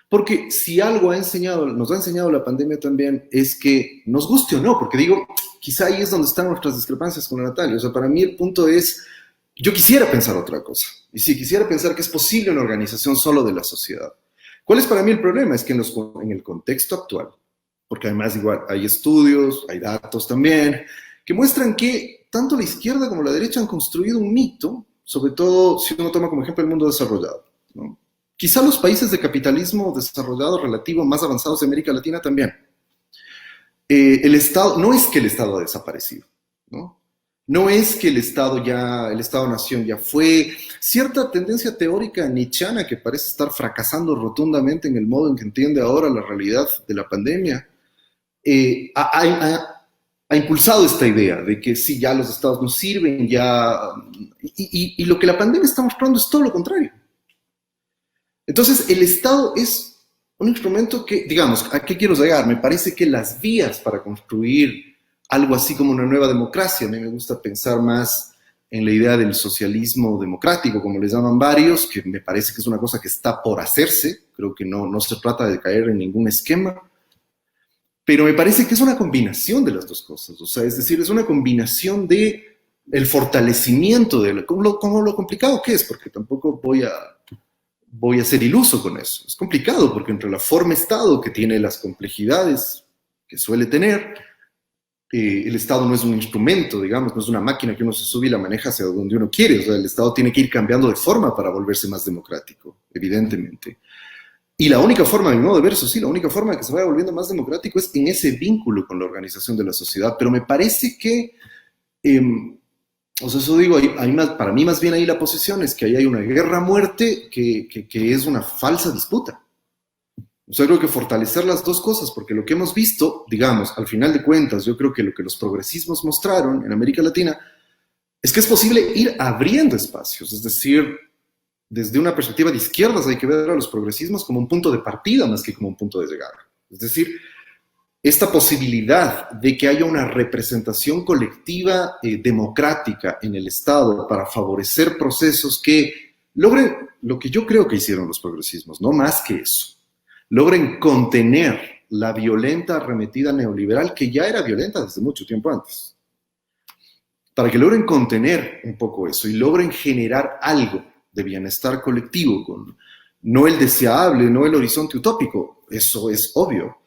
Porque si algo nos ha enseñado la pandemia también, es que nos guste o no, porque digo, quizá ahí es donde están nuestras discrepancias con la Natalia. O sea, para mí el punto es, yo quisiera pensar otra cosa. Y sí, quisiera pensar que es posible una organización solo de la sociedad. ¿Cuál es para mí el problema? Es que en el contexto actual, porque además igual hay estudios, hay datos también, que muestran que tanto la izquierda como la derecha han construido un mito, sobre todo si uno toma como ejemplo el mundo desarrollado, ¿no? Quizá los países de capitalismo desarrollado relativo más avanzados de América Latina también. El Estado, no es que el Estado ha desaparecido, ¿no? No es que el Estado-nación ya fue cierta tendencia teórica nietzscheana que parece estar fracasando rotundamente en el modo en que entiende ahora la realidad de la pandemia, ha impulsado esta idea de que sí, ya los estados no sirven, y lo que la pandemia está mostrando es todo lo contrario. Entonces, el Estado es un instrumento que, digamos, ¿a qué quiero llegar? Me parece que las vías para construir algo así como una nueva democracia, a mí me gusta pensar más en la idea del socialismo democrático, como le llaman varios, que me parece que es una cosa que está por hacerse, creo que no se trata de caer en ningún esquema, pero me parece que es una combinación de las dos cosas, o sea, es decir, es una combinación de el fortalecimiento de como lo complicado que es, porque tampoco voy a ser iluso con eso. Es complicado porque entre la forma Estado, que tiene las complejidades que suele tener, el Estado no es un instrumento, digamos, no es una máquina que uno se sube y la maneja hacia donde uno quiere. O sea, el Estado tiene que ir cambiando de forma para volverse más democrático, evidentemente. Y la única forma, a mi modo de ver, eso sí, la única forma de que se vaya volviendo más democrático es en ese vínculo con la organización de la sociedad. Pero me parece que... o sea, eso digo, para mí más bien ahí la posición es que ahí hay una guerra a muerte que es una falsa disputa. O sea, creo que fortalecer las dos cosas, porque lo que hemos visto, digamos, al final de cuentas, yo creo que lo que los progresismos mostraron en América Latina es que es posible ir abriendo espacios, es decir, desde una perspectiva de izquierdas hay que ver a los progresismos como un punto de partida más que como un punto de llegada. Es decir, esta posibilidad de que haya una representación colectiva democrática en el Estado para favorecer procesos que logren lo que yo creo que hicieron los progresismos, no más que eso, logren contener la violenta arremetida neoliberal que ya era violenta desde mucho tiempo antes, para que logren contener un poco eso y logren generar algo de bienestar colectivo, con no el deseable, no el horizonte utópico, eso es obvio.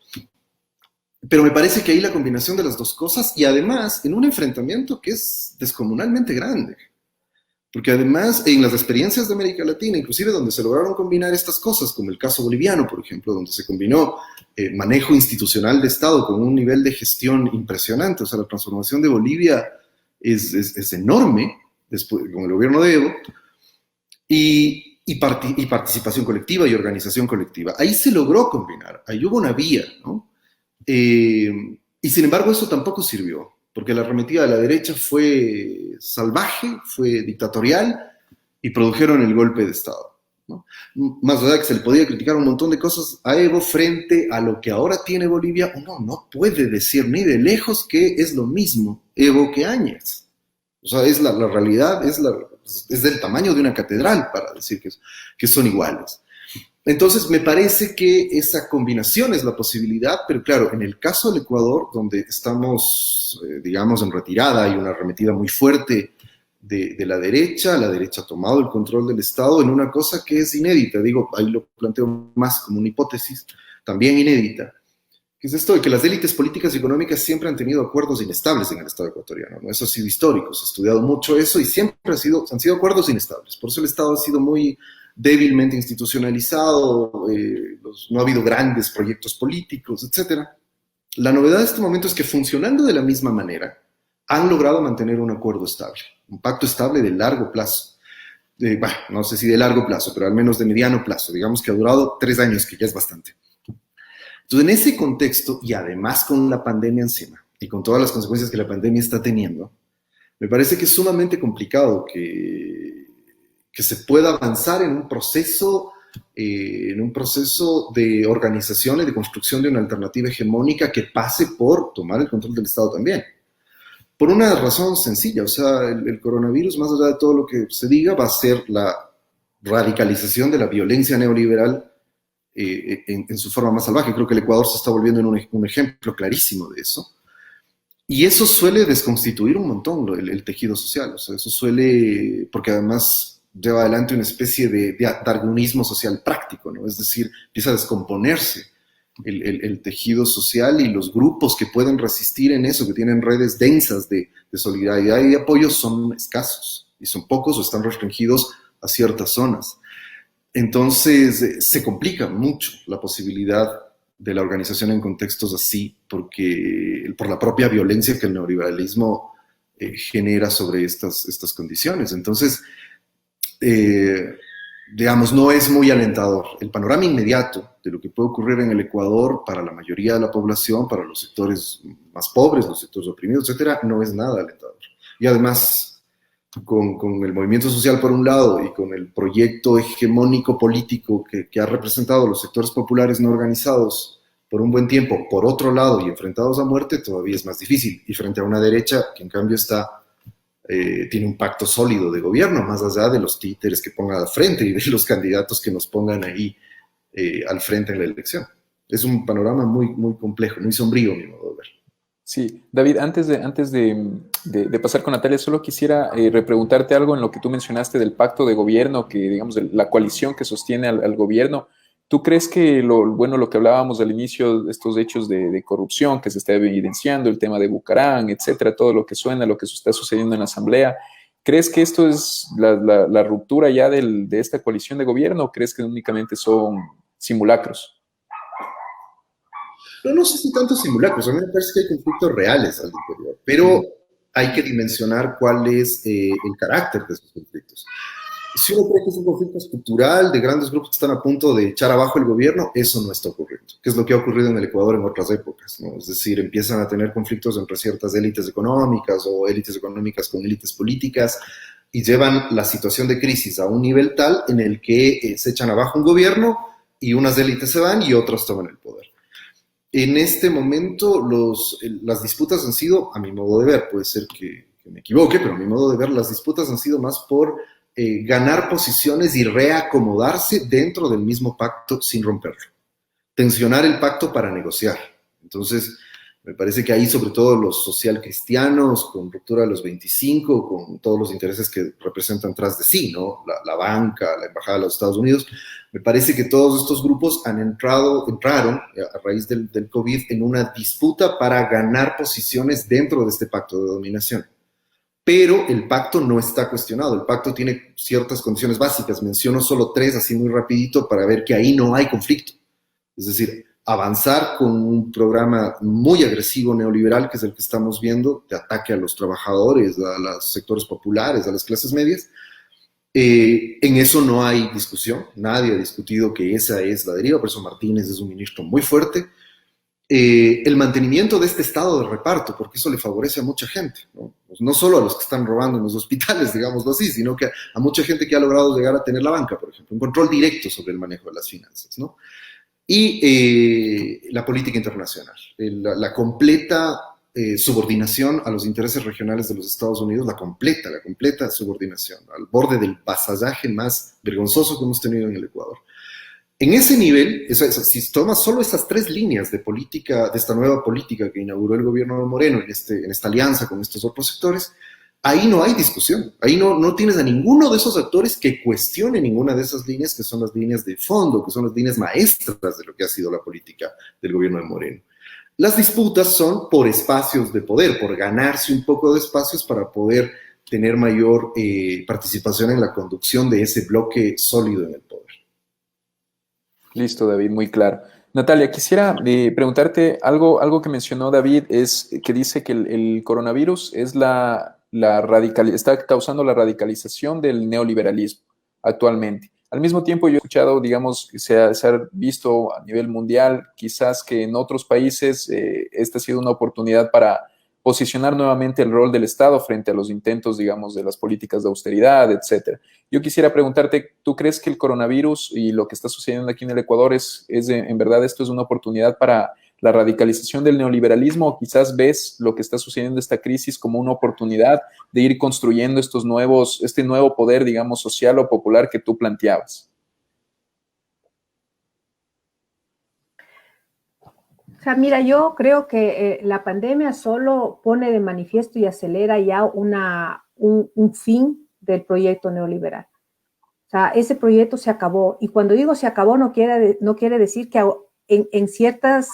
Pero me parece que ahí la combinación de las dos cosas, y además en un enfrentamiento que es descomunalmente grande, porque además en las experiencias de América Latina, inclusive donde se lograron combinar estas cosas, como el caso boliviano, por ejemplo, donde se combinó manejo institucional de Estado con un nivel de gestión impresionante, o sea, la transformación de Bolivia es enorme, después, con el gobierno de Evo, y participación colectiva y organización colectiva. Ahí se logró combinar, ahí hubo una vía, ¿no? Y sin embargo eso tampoco sirvió, porque la arremetida de la derecha fue salvaje, fue dictatorial y produjeron el golpe de Estado, ¿no? Más allá de que se le podía criticar un montón de cosas a Evo frente a lo que ahora tiene Bolivia, uno no puede decir ni de lejos que es lo mismo Evo que Áñez. O sea, es la realidad, es del tamaño de una catedral para decir que son iguales. Entonces, me parece que esa combinación es la posibilidad, pero claro, en el caso del Ecuador, donde estamos, digamos, en retirada, hay una arremetida muy fuerte de la derecha ha tomado el control del Estado en una cosa que es inédita, digo, ahí lo planteo más como una hipótesis, también inédita, que es esto de que las élites políticas y económicas siempre han tenido acuerdos inestables en el Estado ecuatoriano, ¿no? Eso ha sido histórico, se ha estudiado mucho eso y siempre han sido acuerdos inestables, por eso el Estado ha sido muy débilmente institucionalizado, no ha habido grandes proyectos políticos, etc. La novedad de este momento es que funcionando de la misma manera, han logrado mantener un acuerdo estable, un pacto estable de largo plazo. Bueno, no sé si de largo plazo, pero al menos de mediano plazo. Digamos que ha durado 3 años, que ya es bastante. Entonces, en ese contexto, y además con la pandemia encima, y con todas las consecuencias que la pandemia está teniendo, me parece que es sumamente complicado que se pueda avanzar en un proceso de organización y de construcción de una alternativa hegemónica que pase por tomar el control del Estado también. Por una razón sencilla, o sea, el coronavirus, más allá de todo lo que se diga, va a ser la radicalización de la violencia neoliberal en su forma más salvaje. Creo que el Ecuador se está volviendo en un ejemplo clarísimo de eso. Y eso suele desconstituir un montón el tejido social, o sea, eso suele, porque además lleva adelante una especie de darwinismo social práctico, ¿no? Es decir, empieza a descomponerse el tejido social y los grupos que pueden resistir en eso, que tienen redes densas de solidaridad y de apoyo, son escasos, y son pocos o están restringidos a ciertas zonas. Entonces, se complica mucho la posibilidad de la organización en contextos así, por la propia violencia que el neoliberalismo genera sobre estas condiciones. Entonces, digamos, no es muy alentador. El panorama inmediato de lo que puede ocurrir en el Ecuador para la mayoría de la población, para los sectores más pobres, los sectores oprimidos, etcétera, no es nada alentador. Y además, con el movimiento social por un lado y con el proyecto hegemónico político que ha representado los sectores populares no organizados por un buen tiempo, por otro lado, y enfrentados a muerte, todavía es más difícil. Y frente a una derecha que en cambio tiene un pacto sólido de gobierno, más allá de los títeres que pongan al frente y de los candidatos que nos pongan ahí al frente en la elección. Es un panorama muy, muy complejo, muy sombrío, a mi modo de ver. Sí, David, antes de pasar con Natalia, solo quisiera repreguntarte algo en lo que tú mencionaste del pacto de gobierno, que digamos, la coalición que sostiene al gobierno. ¿Tú crees que lo que hablábamos al inicio, de estos hechos de corrupción que se está evidenciando, el tema de Bucarán, etcétera, todo lo que suena, lo que está sucediendo en la Asamblea, ¿crees que esto es la ruptura ya de esta coalición de gobierno o crees que únicamente son simulacros? No sé si tantos simulacros, a mí me parece que hay conflictos reales al interior, pero hay que dimensionar cuál es el carácter de esos conflictos. Si uno cree que es un conflicto estructural de grandes grupos que están a punto de echar abajo el gobierno, eso no está ocurriendo, que es lo que ha ocurrido en el Ecuador en otras épocas, ¿no? Es decir, empiezan a tener conflictos entre ciertas élites económicas o élites económicas con élites políticas y llevan la situación de crisis a un nivel tal en el que se echan abajo un gobierno y unas élites se van y otras toman el poder. En este momento las disputas han sido, a mi modo de ver, puede ser que me equivoque, pero a mi modo de ver, las disputas han sido más por ganar posiciones y reacomodarse dentro del mismo pacto sin romperlo. Tensionar el pacto para negociar. Entonces, me parece que ahí, sobre todo los socialcristianos, con ruptura de los 25, con todos los intereses que representan tras de sí, ¿no? La banca, la Embajada de los Estados Unidos, me parece que todos estos grupos entraron a raíz del COVID en una disputa para ganar posiciones dentro de este pacto de dominación. Pero el pacto no está cuestionado, el pacto tiene ciertas condiciones básicas, menciono solo 3 así muy rapidito para ver que ahí no hay conflicto. Es decir, avanzar con un programa muy agresivo neoliberal, que es el que estamos viendo, de ataque a los trabajadores, a los sectores populares, a las clases medias. En eso no hay discusión, nadie ha discutido que esa es la deriva, por eso Martínez es un ministro muy fuerte. El mantenimiento de este estado de reparto, porque eso le favorece a mucha gente, ¿no? Pues no solo a los que están robando en los hospitales, digámoslo así, sino que a mucha gente que ha logrado llegar a tener la banca, por ejemplo, un control directo sobre el manejo de las finanzas, ¿no? Y la política internacional, la completa subordinación a los intereses regionales de los Estados Unidos, la completa subordinación, al borde del vasallaje más vergonzoso que hemos tenido en el Ecuador. En ese nivel, si tomas solo esas 3 líneas de política, de esta nueva política que inauguró el gobierno de Moreno en esta alianza con estos otros sectores, ahí no hay discusión, ahí no tienes a ninguno de esos actores que cuestione ninguna de esas líneas, que son las líneas de fondo, que son las líneas maestras de lo que ha sido la política del gobierno de Moreno. Las disputas son por espacios de poder, por ganarse un poco de espacios para poder tener mayor participación en la conducción de ese bloque sólido en el poder. Listo, David, muy claro. Natalia, quisiera preguntarte algo que mencionó David, es que dice que el coronavirus es está causando la radicalización del neoliberalismo actualmente. Al mismo tiempo, yo he escuchado, digamos, que se ha visto a nivel mundial, quizás que en otros países esta ha sido una oportunidad para posicionar nuevamente el rol del Estado frente a los intentos, digamos, de las políticas de austeridad, etcétera. Yo quisiera preguntarte, ¿tú crees que el coronavirus y lo que está sucediendo aquí en el Ecuador en verdad esto es una oportunidad para la radicalización del neoliberalismo o quizás ves lo que está sucediendo en esta crisis como una oportunidad de ir construyendo este nuevo poder, digamos, social o popular que tú planteabas? O sea, mira, yo creo que la pandemia solo pone de manifiesto y acelera ya un fin del proyecto neoliberal. O sea, ese proyecto se acabó. Y cuando digo se acabó, no quiere decir que en ciertos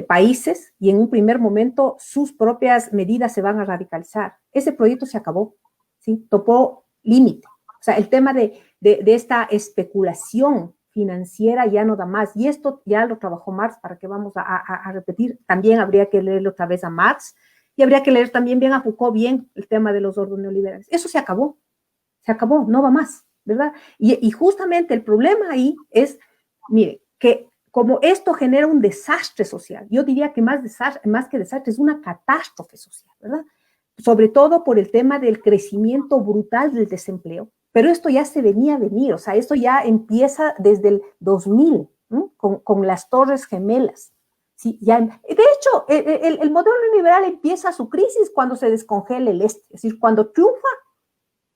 países y en un primer momento sus propias medidas se van a radicalizar. Ese proyecto se acabó, ¿sí? Topó límite. O sea, el tema de esta especulación financiera ya no da más. Y esto ya lo trabajó Marx, ¿para qué vamos a repetir? También habría que leerlo otra vez a Marx y habría que leer también bien a Foucault, bien el tema de los órdenes neoliberales. Eso se acabó, no va más, ¿verdad? Y justamente el problema ahí es, mire, que como esto genera un desastre social, yo diría que más que desastre, es una catástrofe social, ¿verdad? Sobre todo por el tema del crecimiento brutal del desempleo. Pero esto ya se venía a venir, o sea, esto ya empieza desde el 2000, con las Torres Gemelas. Sí, de hecho, el modelo liberal empieza su crisis cuando se descongela el este, es decir, cuando triunfa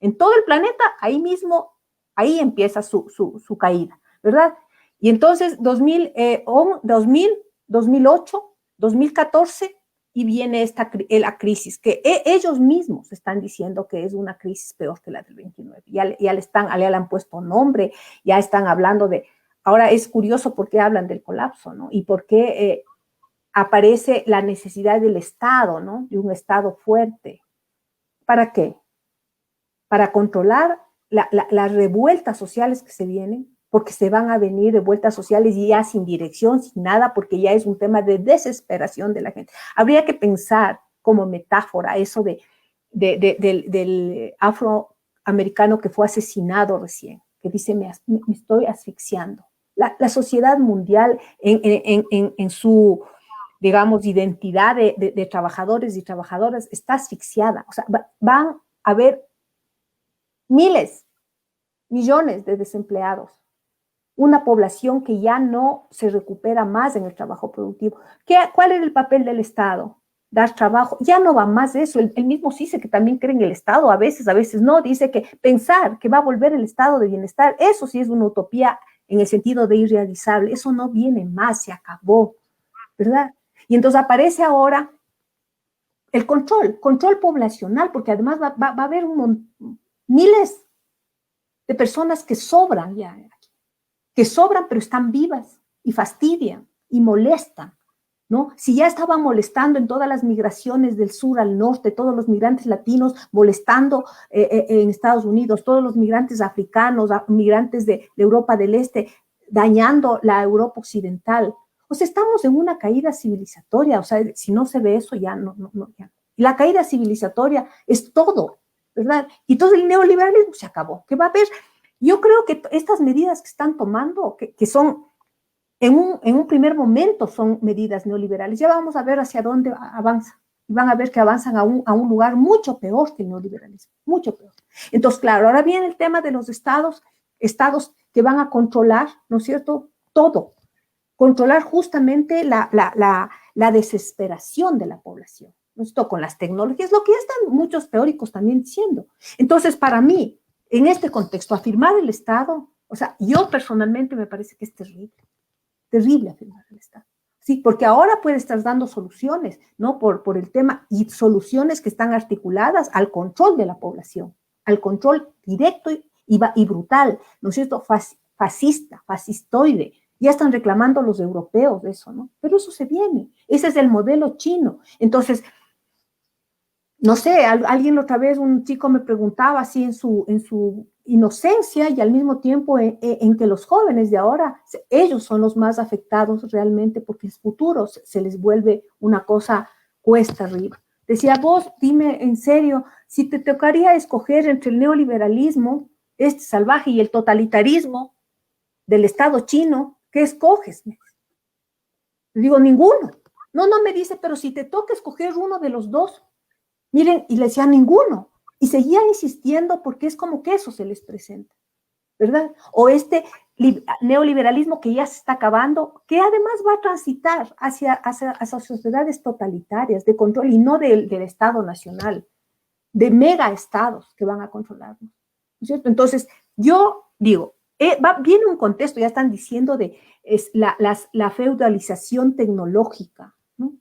en todo el planeta, ahí mismo, ahí empieza su caída, ¿verdad? Y entonces 2008, 2014, y viene la crisis, que ellos mismos están diciendo que es una crisis peor que la del 29. Ya le han puesto nombre, ya están hablando de... Ahora es curioso por qué hablan del colapso, ¿no? Y por qué aparece la necesidad del Estado, ¿no? De un Estado fuerte. ¿Para qué? Para controlar las revueltas sociales que se vienen, porque se van a venir revueltas sociales ya sin dirección, sin nada, porque ya es un tema de desesperación de la gente. Habría que pensar como metáfora eso del afroamericano que fue asesinado recién, que dice, me estoy asfixiando. La sociedad mundial en su, digamos, identidad de trabajadores y trabajadoras está asfixiada. O sea, van a haber miles, millones de desempleados, una población que ya no se recupera más en el trabajo productivo. ¿Cuál era el papel del Estado? Dar trabajo. Ya no va más de eso. Él mismo dice que también cree en el Estado, a veces no. Dice que pensar que va a volver el estado de bienestar, eso sí es una utopía en el sentido de irrealizable. Eso no viene más, se acabó, ¿verdad? Y entonces aparece ahora el control poblacional, porque además va a haber miles de personas que sobran ya, que sobran pero están vivas y fastidian y molestan, ¿no? Si ya estaban molestando en todas las migraciones del sur al norte, todos los migrantes latinos molestando en Estados Unidos, todos los migrantes africanos, migrantes de Europa del Este, dañando la Europa occidental. O sea, estamos en una caída civilizatoria, o sea, si no se ve eso ya no. Ya. La caída civilizatoria es todo, ¿verdad? Y entonces el neoliberalismo se acabó. ¿Qué va a haber? Yo creo que estas medidas que están tomando, que son, en un primer momento son medidas neoliberales, ya vamos a ver hacia dónde avanza. Y van a ver que avanzan a un lugar mucho peor que el neoliberalismo, mucho peor. Entonces, claro, ahora viene el tema de los estados que van a controlar, ¿no es cierto?, todo. Controlar justamente la desesperación de la población. Esto con las tecnologías, lo que ya están muchos teóricos también diciendo. Entonces, para mí, en este contexto, afirmar el Estado, o sea, yo personalmente me parece que es terrible afirmar el Estado. Sí, porque ahora puede estar dando soluciones, ¿no? Por el tema, y soluciones que están articuladas al control de la población, al control directo y brutal, ¿no es cierto? Fascista, fascistoide. Ya están reclamando los europeos de eso, ¿no? Pero eso se viene. Ese es el modelo chino. Entonces, no sé, alguien otra vez, un chico me preguntaba así en su inocencia y al mismo tiempo en que los jóvenes de ahora, ellos son los más afectados realmente porque el futuro se les vuelve una cosa cuesta arriba. Decía, vos dime en serio, si te tocaría escoger entre el neoliberalismo, este salvaje, y el totalitarismo del Estado chino, ¿qué escoges? Le digo, ninguno. No, no, me dice, pero si te toca escoger uno de los dos, miren, y le decía ninguno. Y seguía insistiendo porque es como que eso se les presenta, ¿verdad? O este neoliberalismo que ya se está acabando, que además va a transitar hacia sociedades totalitarias de control y no del Estado nacional, de mega estados que van a controlarnos, ¿no es cierto? Entonces, yo digo, viene un contexto, ya están diciendo de la feudalización tecnológica, ¿no?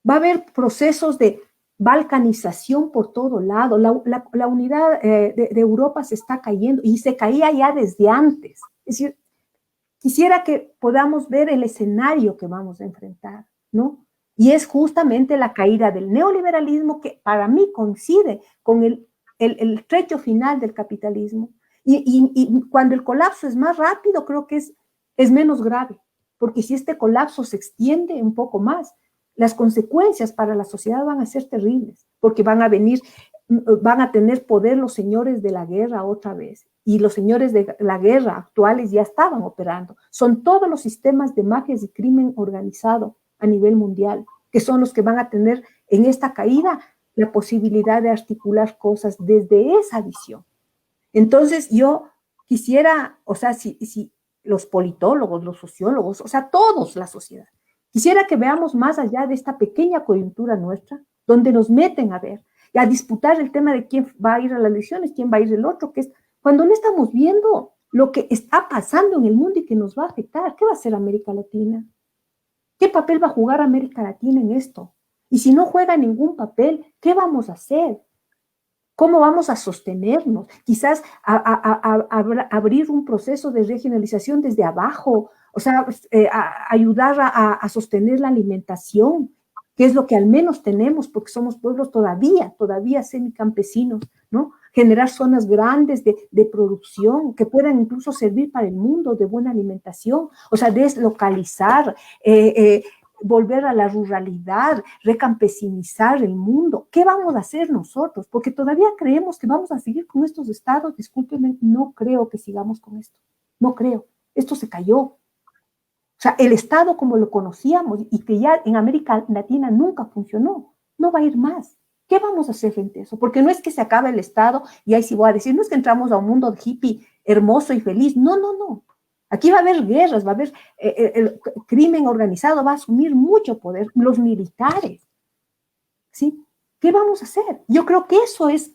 Va a haber procesos de balcanización por todo lado, la unidad de Europa se está cayendo y se caía ya desde antes. Es decir, quisiera que podamos ver el escenario que vamos a enfrentar, ¿no? Y es justamente la caída del neoliberalismo que para mí coincide con el trecho final del capitalismo. Y cuando el colapso es más rápido, creo que es menos grave, porque si este colapso se extiende un poco más, las consecuencias para la sociedad van a ser terribles, porque van a tener poder los señores de la guerra otra vez, y los señores de la guerra actuales ya estaban operando. Son todos los sistemas de mafias y crimen organizado a nivel mundial, que son los que van a tener en esta caída la posibilidad de articular cosas desde esa visión. Entonces yo quisiera, o sea, si los politólogos, los sociólogos, o sea, todos, la sociedad, quisiera que veamos más allá de esta pequeña coyuntura nuestra, donde nos meten a ver y a disputar el tema de quién va a ir a las elecciones, quién va a ir el otro, que es cuando no estamos viendo lo que está pasando en el mundo y que nos va a afectar. ¿Qué va a hacer América Latina? ¿Qué papel va a jugar América Latina en esto? Y si no juega ningún papel, ¿qué vamos a hacer? ¿Cómo vamos a sostenernos? Quizás abrir un proceso de regionalización desde abajo, o sea, ayudar a sostener la alimentación, que es lo que al menos tenemos, porque somos pueblos todavía semicampesinos, ¿no? Generar zonas grandes de producción que puedan incluso servir para el mundo de buena alimentación, o sea, deslocalizar, volver a la ruralidad, recampesinizar el mundo. ¿Qué vamos a hacer nosotros? Porque todavía creemos que vamos a seguir con estos estados. Discúlpenme, no creo que sigamos con esto. No creo. Esto se cayó. O sea, el Estado como lo conocíamos y que ya en América Latina nunca funcionó, no va a ir más. ¿Qué vamos a hacer frente a eso? Porque no es que se acabe el Estado y ahí sí voy a decir, no es que entramos a un mundo hippie hermoso y feliz. No, no, no. Aquí va a haber guerras, va a haber el crimen organizado, va a asumir mucho poder, los militares, ¿sí? ¿Qué vamos a hacer? Yo creo que eso es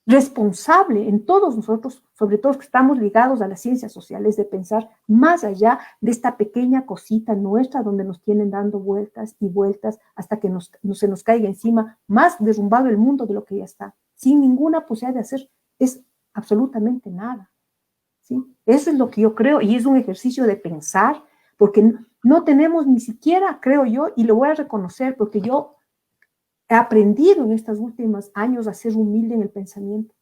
responsable en todos nosotros, sobre todo que estamos ligados a las ciencias sociales, de pensar más allá de esta pequeña cosita nuestra donde nos tienen dando vueltas y vueltas hasta que se nos caiga encima, más derrumbado el mundo de lo que ya está, sin ninguna posibilidad de hacer absolutamente nada. ¿Sí? Eso es lo que yo creo y es un ejercicio de pensar, porque no tenemos ni siquiera, creo yo, y lo voy a reconocer porque yo he aprendido en estos últimos años a ser humilde en el pensamiento,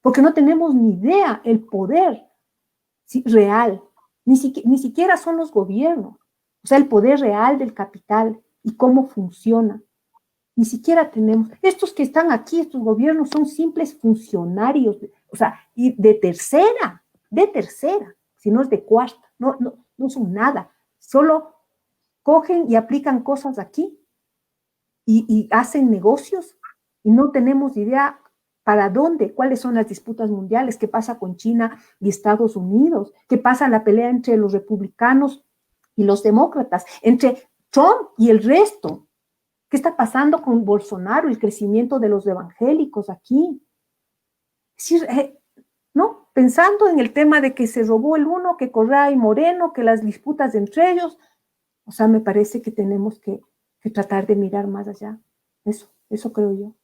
porque no tenemos ni idea el poder real, ni siquiera son los gobiernos, o sea, el poder real del capital y cómo funciona. Ni siquiera tenemos. Estos que están aquí, estos gobiernos, son simples funcionarios, o sea, y de tercera, si no es de cuarta, no son nada. Solo cogen y aplican cosas aquí y hacen negocios y no tenemos idea para dónde, cuáles son las disputas mundiales, qué pasa con China y Estados Unidos, qué pasa la pelea entre los republicanos y los demócratas, entre Trump y el resto. ¿Qué está pasando con Bolsonaro, el crecimiento de los evangélicos aquí? Es decir, ¿no? Pensando en el tema de que se robó el uno, que Correa y Moreno, que las disputas entre ellos, o sea, me parece que tenemos que tratar de mirar más allá. Eso creo yo.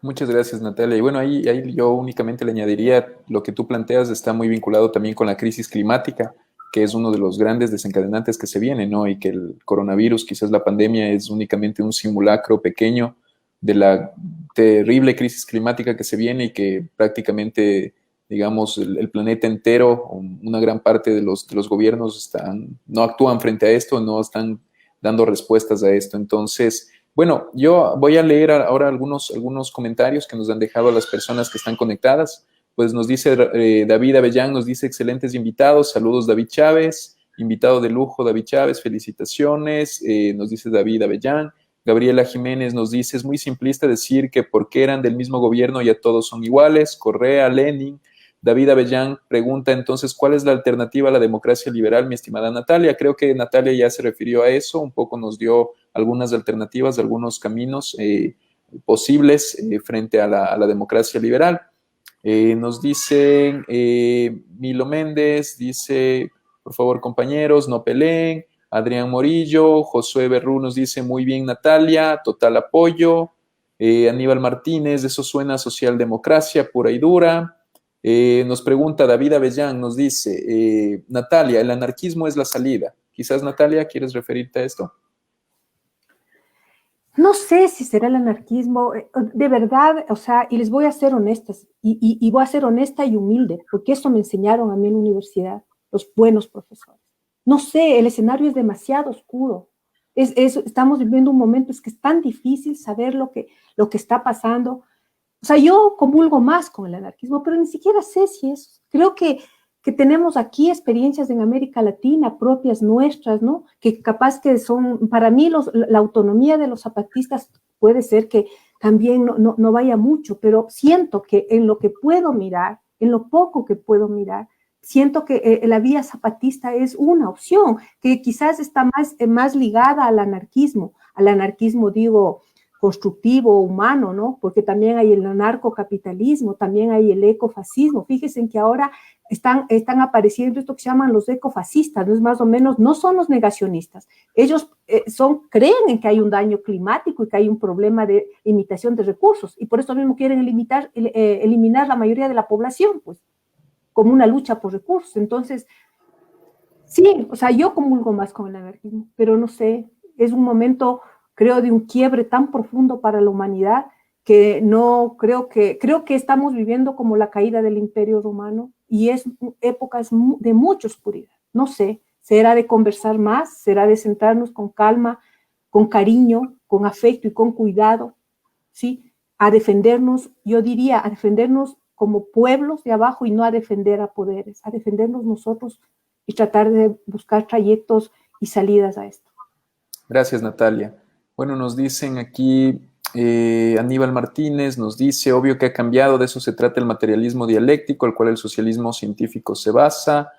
Muchas gracias, Natalia. Y bueno, ahí yo únicamente le añadiría, lo que tú planteas está muy vinculado también con la crisis climática, que es uno de los grandes desencadenantes que se viene, ¿no? Y que el coronavirus, quizás la pandemia, es únicamente un simulacro pequeño la terrible crisis climática que se viene y que prácticamente, digamos, el planeta entero, una gran parte de los gobiernos no actúan frente a esto, no están dando respuestas a esto. Entonces, bueno, yo voy a leer ahora algunos comentarios que nos han dejado las personas que están conectadas. Pues nos dice David Avellán, nos dice excelentes invitados, saludos David Chávez, invitado de lujo David Chávez, felicitaciones, nos dice David Avellán. Gabriela Jiménez nos dice, es muy simplista decir que porque eran del mismo gobierno ya todos son iguales. Correa, Lenin. David Avellán pregunta entonces, ¿cuál es la alternativa a la democracia liberal, mi estimada Natalia? Creo que Natalia ya se refirió a eso, un poco nos dio algunas alternativas, algunos caminos posibles frente a la democracia liberal. Nos dicen, Milo Méndez dice, por favor compañeros, no peleen. Adrián Morillo, Josué Berrú nos dice, muy bien Natalia, total apoyo. Aníbal Martínez, eso suena a socialdemocracia pura y dura. Nos pregunta David Avellán, nos dice, Natalia, el anarquismo es la salida. Quizás Natalia, ¿quieres referirte a esto? No sé si será el anarquismo, de verdad, o sea, y les voy a ser honestas, y voy a ser honesta y humilde, porque eso me enseñaron a mí en la universidad, los buenos profesores. No sé, el escenario es demasiado oscuro. Estamos viviendo un momento, es que es tan difícil saber lo que está pasando. O sea, yo comulgo más con el anarquismo, pero ni siquiera sé si es. Creo que tenemos aquí experiencias en América Latina propias nuestras, ¿no? Que capaz que son, para mí la autonomía de los zapatistas puede ser que también no vaya mucho, pero siento que en lo que puedo mirar, en lo poco que puedo mirar, siento que la vía zapatista es una opción, que quizás está más ligada al anarquismo digo, constructivo, humano, ¿no? Porque también hay el anarcocapitalismo, también hay el ecofascismo. Fíjense que ahora están apareciendo esto que se llaman los ecofascistas, ¿no? Es más o menos, no son los negacionistas. Ellos creen en que hay un daño climático y que hay un problema de limitación de recursos, y por eso mismo quieren eliminar la mayoría de la población, pues, como una lucha por recursos. Entonces, sí, o sea, yo comulgo más con el anarquismo, pero no sé, es un momento, creo, de un quiebre tan profundo para la humanidad que no creo que estamos viviendo como la caída del Imperio Romano, y es épocas de mucha oscuridad. No sé, será de conversar más, será de sentarnos con calma, con cariño, con afecto y con cuidado, ¿sí? A defendernos, yo diría, a defendernos como pueblos de abajo y no a defender a poderes, a defendernos nosotros y tratar de buscar trayectos y salidas a esto. Gracias, Natalia. Bueno, nos dicen aquí, Aníbal Martínez nos dice, obvio que ha cambiado, de eso se trata el materialismo dialéctico, al cual el socialismo científico se basa.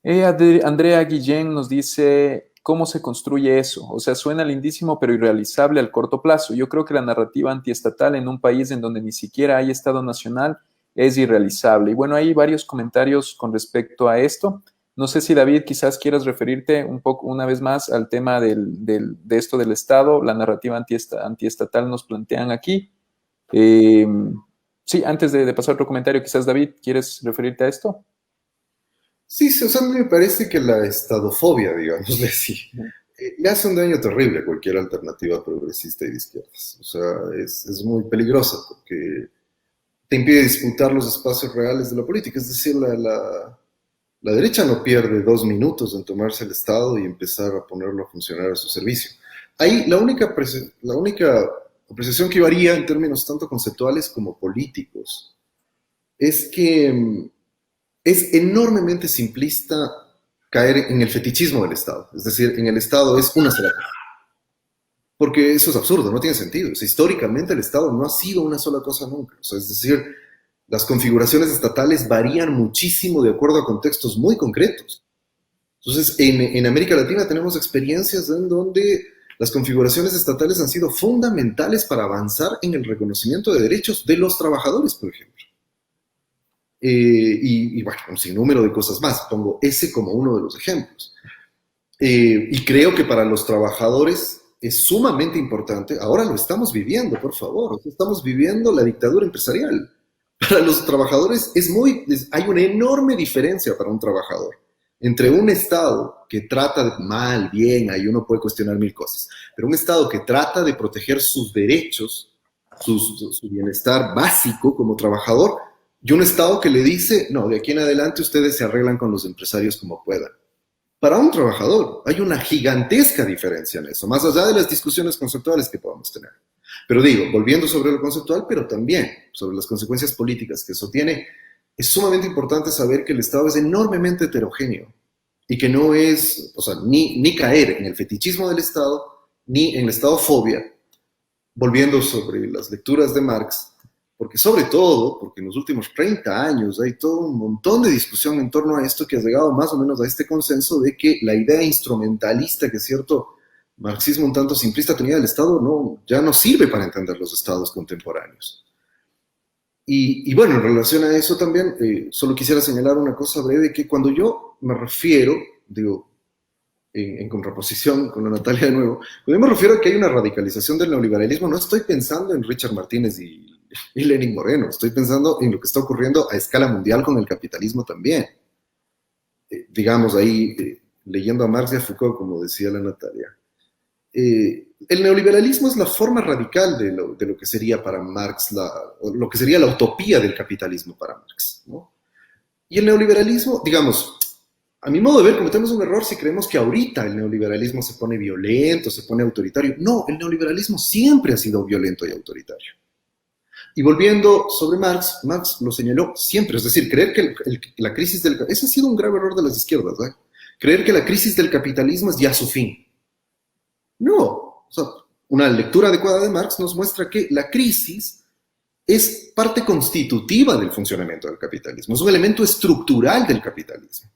Andrea Guillén nos dice, ¿cómo se construye eso? O sea, suena lindísimo, pero irrealizable al corto plazo. Yo creo que la narrativa antiestatal en un país en donde ni siquiera hay Estado nacional es irrealizable. Y bueno, hay varios comentarios con respecto a esto. No sé si, David, quizás quieras referirte un poco, una vez más, al tema de esto del Estado, la narrativa antiestatal nos plantean aquí. Sí, antes de pasar a otro comentario, quizás, David, ¿quieres referirte a esto? Sí, o sea, a mí me parece que la estadofobia, digámosle así, le hace un daño terrible a cualquier alternativa progresista y de izquierdas. O sea, es muy peligrosa porque te impide disputar los espacios reales de la política. Es decir, la derecha no pierde 2 minutos en tomarse el Estado y empezar a ponerlo a funcionar a su servicio. Ahí la única apreciación que yo haría en términos tanto conceptuales como políticos es que es enormemente simplista caer en el fetichismo del Estado. Es decir, en el Estado es una sola cosa. Porque eso es absurdo, no tiene sentido. O sea, históricamente el Estado no ha sido una sola cosa nunca. O sea, es decir, las configuraciones estatales varían muchísimo de acuerdo a contextos muy concretos. Entonces, en América Latina tenemos experiencias en donde las configuraciones estatales han sido fundamentales para avanzar en el reconocimiento de derechos de los trabajadores, por ejemplo. Y bueno, un sinnúmero de cosas más. Pongo ese como uno de los ejemplos. Y creo que para los trabajadores es sumamente importante. Ahora lo estamos viviendo, por favor. Estamos viviendo la dictadura empresarial. Para los trabajadores hay una enorme diferencia para un trabajador entre un Estado que trata de mal, bien, ahí uno puede cuestionar mil cosas, pero un Estado que trata de proteger sus derechos, su bienestar básico como trabajador, y un Estado que le dice, no, de aquí en adelante ustedes se arreglan con los empresarios como puedan. Para un trabajador hay una gigantesca diferencia en eso, más allá de las discusiones conceptuales que podamos tener. Pero digo, volviendo sobre lo conceptual, pero también sobre las consecuencias políticas que eso tiene, es sumamente importante saber que el Estado es enormemente heterogéneo y que no es, o sea, ni caer en el fetichismo del Estado, ni en la Estadofobia, volviendo sobre las lecturas de Marx, porque sobre todo, porque en los últimos 30 años hay todo un montón de discusión en torno a esto que ha llegado más o menos a este consenso de que la idea instrumentalista que cierto marxismo un tanto simplista tenía del Estado ya no sirve para entender los estados contemporáneos. Y bueno, en relación a eso también, solo quisiera señalar una cosa breve, que cuando yo me refiero, digo, en contraposición con la Natalia de nuevo, cuando yo me refiero a que hay una radicalización del neoliberalismo, no estoy pensando en Richard Martínez y Lenin Moreno, estoy pensando en lo que está ocurriendo a escala mundial con el capitalismo también. Digamos ahí, leyendo a Marx y a Foucault, como decía la Natalia, el neoliberalismo es la forma radical de lo que sería para Marx, lo que sería la utopía del capitalismo para Marx, ¿no? Y el neoliberalismo, digamos, a mi modo de ver, cometemos un error si creemos que ahorita el neoliberalismo se pone violento, se pone autoritario. No, el neoliberalismo siempre ha sido violento y autoritario. Y volviendo sobre Marx, Marx lo señaló siempre, es decir, creer que la crisis del... Ese ha sido un grave error de las izquierdas, ¿eh? Creer que la crisis del capitalismo es ya su fin. No, o sea, una lectura adecuada de Marx nos muestra que la crisis es parte constitutiva del funcionamiento del capitalismo, es un elemento estructural del capitalismo,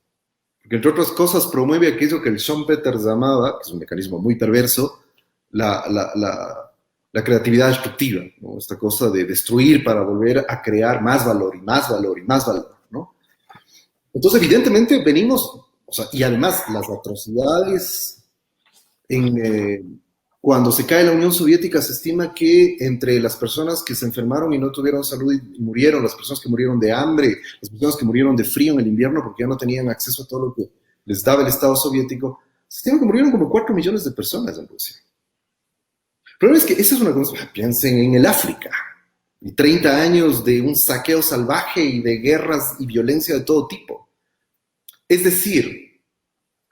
porque entre otras cosas promueve aquello que el Schumpeter llamaba, que es un mecanismo muy perverso, la creatividad destructiva, ¿no? Esta cosa de destruir para volver a crear más valor y más valor y más valor, ¿no? Entonces, evidentemente, venimos, o sea, y además las atrocidades cuando se cae la Unión Soviética, se estima que entre las personas que se enfermaron y no tuvieron salud y murieron, las personas que murieron de hambre, las personas que murieron de frío en el invierno porque ya no tenían acceso a todo lo que les daba el Estado soviético, se estima que murieron como 4 millones de personas en Rusia. El problema es que esa es una cosa, piensen en el África, y 30 años de un saqueo salvaje y de guerras y violencia de todo tipo. Es decir,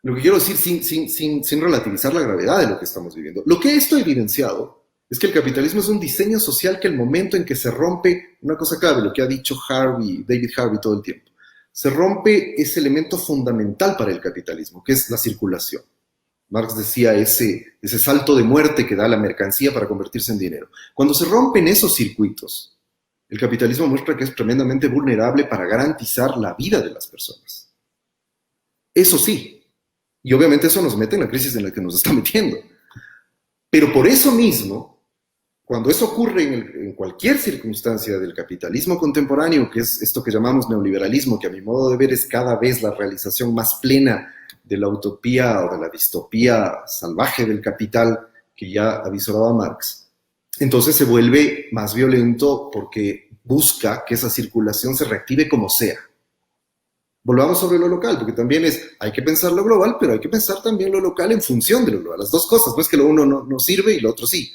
lo que quiero decir sin relativizar la gravedad de lo que estamos viviendo. Lo que esto ha evidenciado es que el capitalismo es un diseño social que el momento en que se rompe, una cosa clave, lo que ha dicho David Harvey todo el tiempo, se rompe ese elemento fundamental para el capitalismo, que es la circulación. Marx decía ese salto de muerte que da la mercancía para convertirse en dinero. Cuando se rompen esos circuitos, el capitalismo muestra que es tremendamente vulnerable para garantizar la vida de las personas. Eso sí. Y obviamente eso nos mete en la crisis en la que nos está metiendo. Pero por eso mismo, cuando eso ocurre en cualquier circunstancia del capitalismo contemporáneo, que es esto que llamamos neoliberalismo, que a mi modo de ver es cada vez la realización más plena de la utopía o de la distopía salvaje del capital que ya avisoraba Marx, entonces se vuelve más violento porque busca que esa circulación se reactive como sea. Volvamos sobre lo local, porque también hay que pensar lo global, pero hay que pensar también lo local en función de lo global. Las dos cosas, no es que lo uno no sirve y lo otro sí.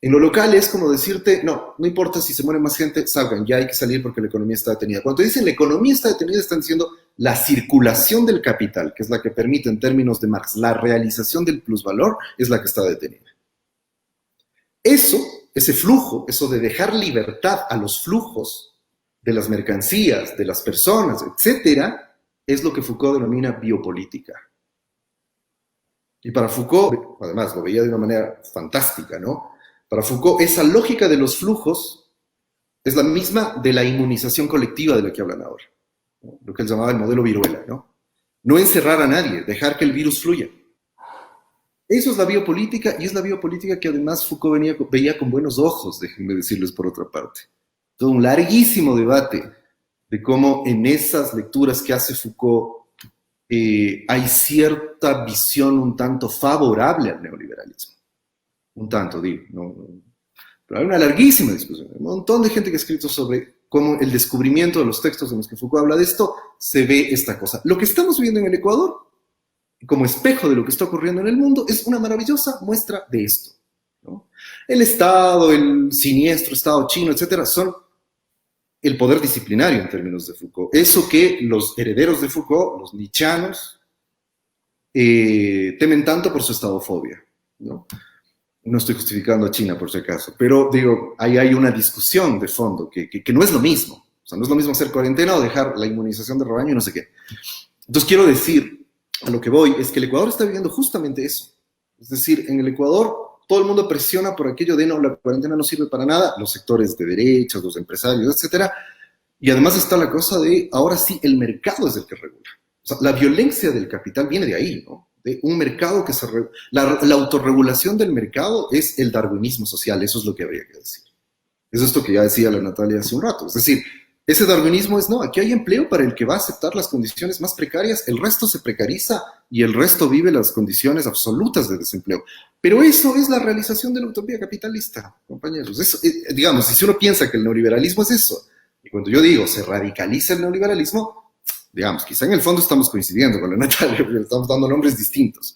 En lo local es como decirte, no importa si se muere más gente, salgan, ya hay que salir porque la economía está detenida. Cuando dicen la economía está detenida, están diciendo la circulación del capital, que es la que permite en términos de Marx, la realización del plusvalor, es la que está detenida. Ese flujo, eso de dejar libertad a los flujos de las mercancías, de las personas, etcétera, es lo que Foucault denomina biopolítica. Y para Foucault, además lo veía de una manera fantástica, ¿no? Para Foucault, esa lógica de los flujos es la misma de la inmunización colectiva de la que hablan ahora, ¿no? Lo que él llamaba el modelo viruela, ¿no? No encerrar a nadie, dejar que el virus fluya. Eso es la biopolítica, y es la biopolítica que además Foucault veía con buenos ojos, déjenme decirles por otra parte. Todo un larguísimo debate de cómo en esas lecturas que hace Foucault hay cierta visión un tanto favorable al neoliberalismo. Un tanto, digo. No, pero hay una larguísima discusión. Un montón de gente que ha escrito sobre como el descubrimiento de los textos en los que Foucault habla de esto, se ve esta cosa. Lo que estamos viendo en el Ecuador, como espejo de lo que está ocurriendo en el mundo, es una maravillosa muestra de esto, ¿no? El Estado, el siniestro Estado chino, etcétera, son el poder disciplinario en términos de Foucault. Eso que los herederos de Foucault, los nietzscheanos, temen tanto por su estadofobia, ¿no? No estoy justificando a China, por si acaso, pero digo, ahí hay una discusión de fondo que no es lo mismo. O sea, no es lo mismo hacer cuarentena o dejar la inmunización de rebaño y no sé qué. Entonces, quiero decir, a lo que voy, es que el Ecuador está viviendo justamente eso. Es decir, en el Ecuador, todo el mundo presiona por aquello de no, la cuarentena no sirve para nada, los sectores de derechos, los empresarios, etcétera. Y además está la cosa de, ahora sí, el mercado es el que regula. O sea, la violencia del capital viene de ahí, ¿no? De un mercado que la autorregulación del mercado es el darwinismo social, eso es lo que habría que decir. Es esto que ya decía la Natalia hace un rato. Es decir, ese darwinismo es, no, aquí hay empleo para el que va a aceptar las condiciones más precarias, el resto se precariza y el resto vive las condiciones absolutas de desempleo. Pero eso es la realización de la utopía capitalista, compañeros. Eso, digamos, si uno piensa que el neoliberalismo es eso, y cuando yo digo se radicaliza el neoliberalismo, digamos, quizá en el fondo estamos coincidiendo con la Natalia, porque estamos dando nombres distintos.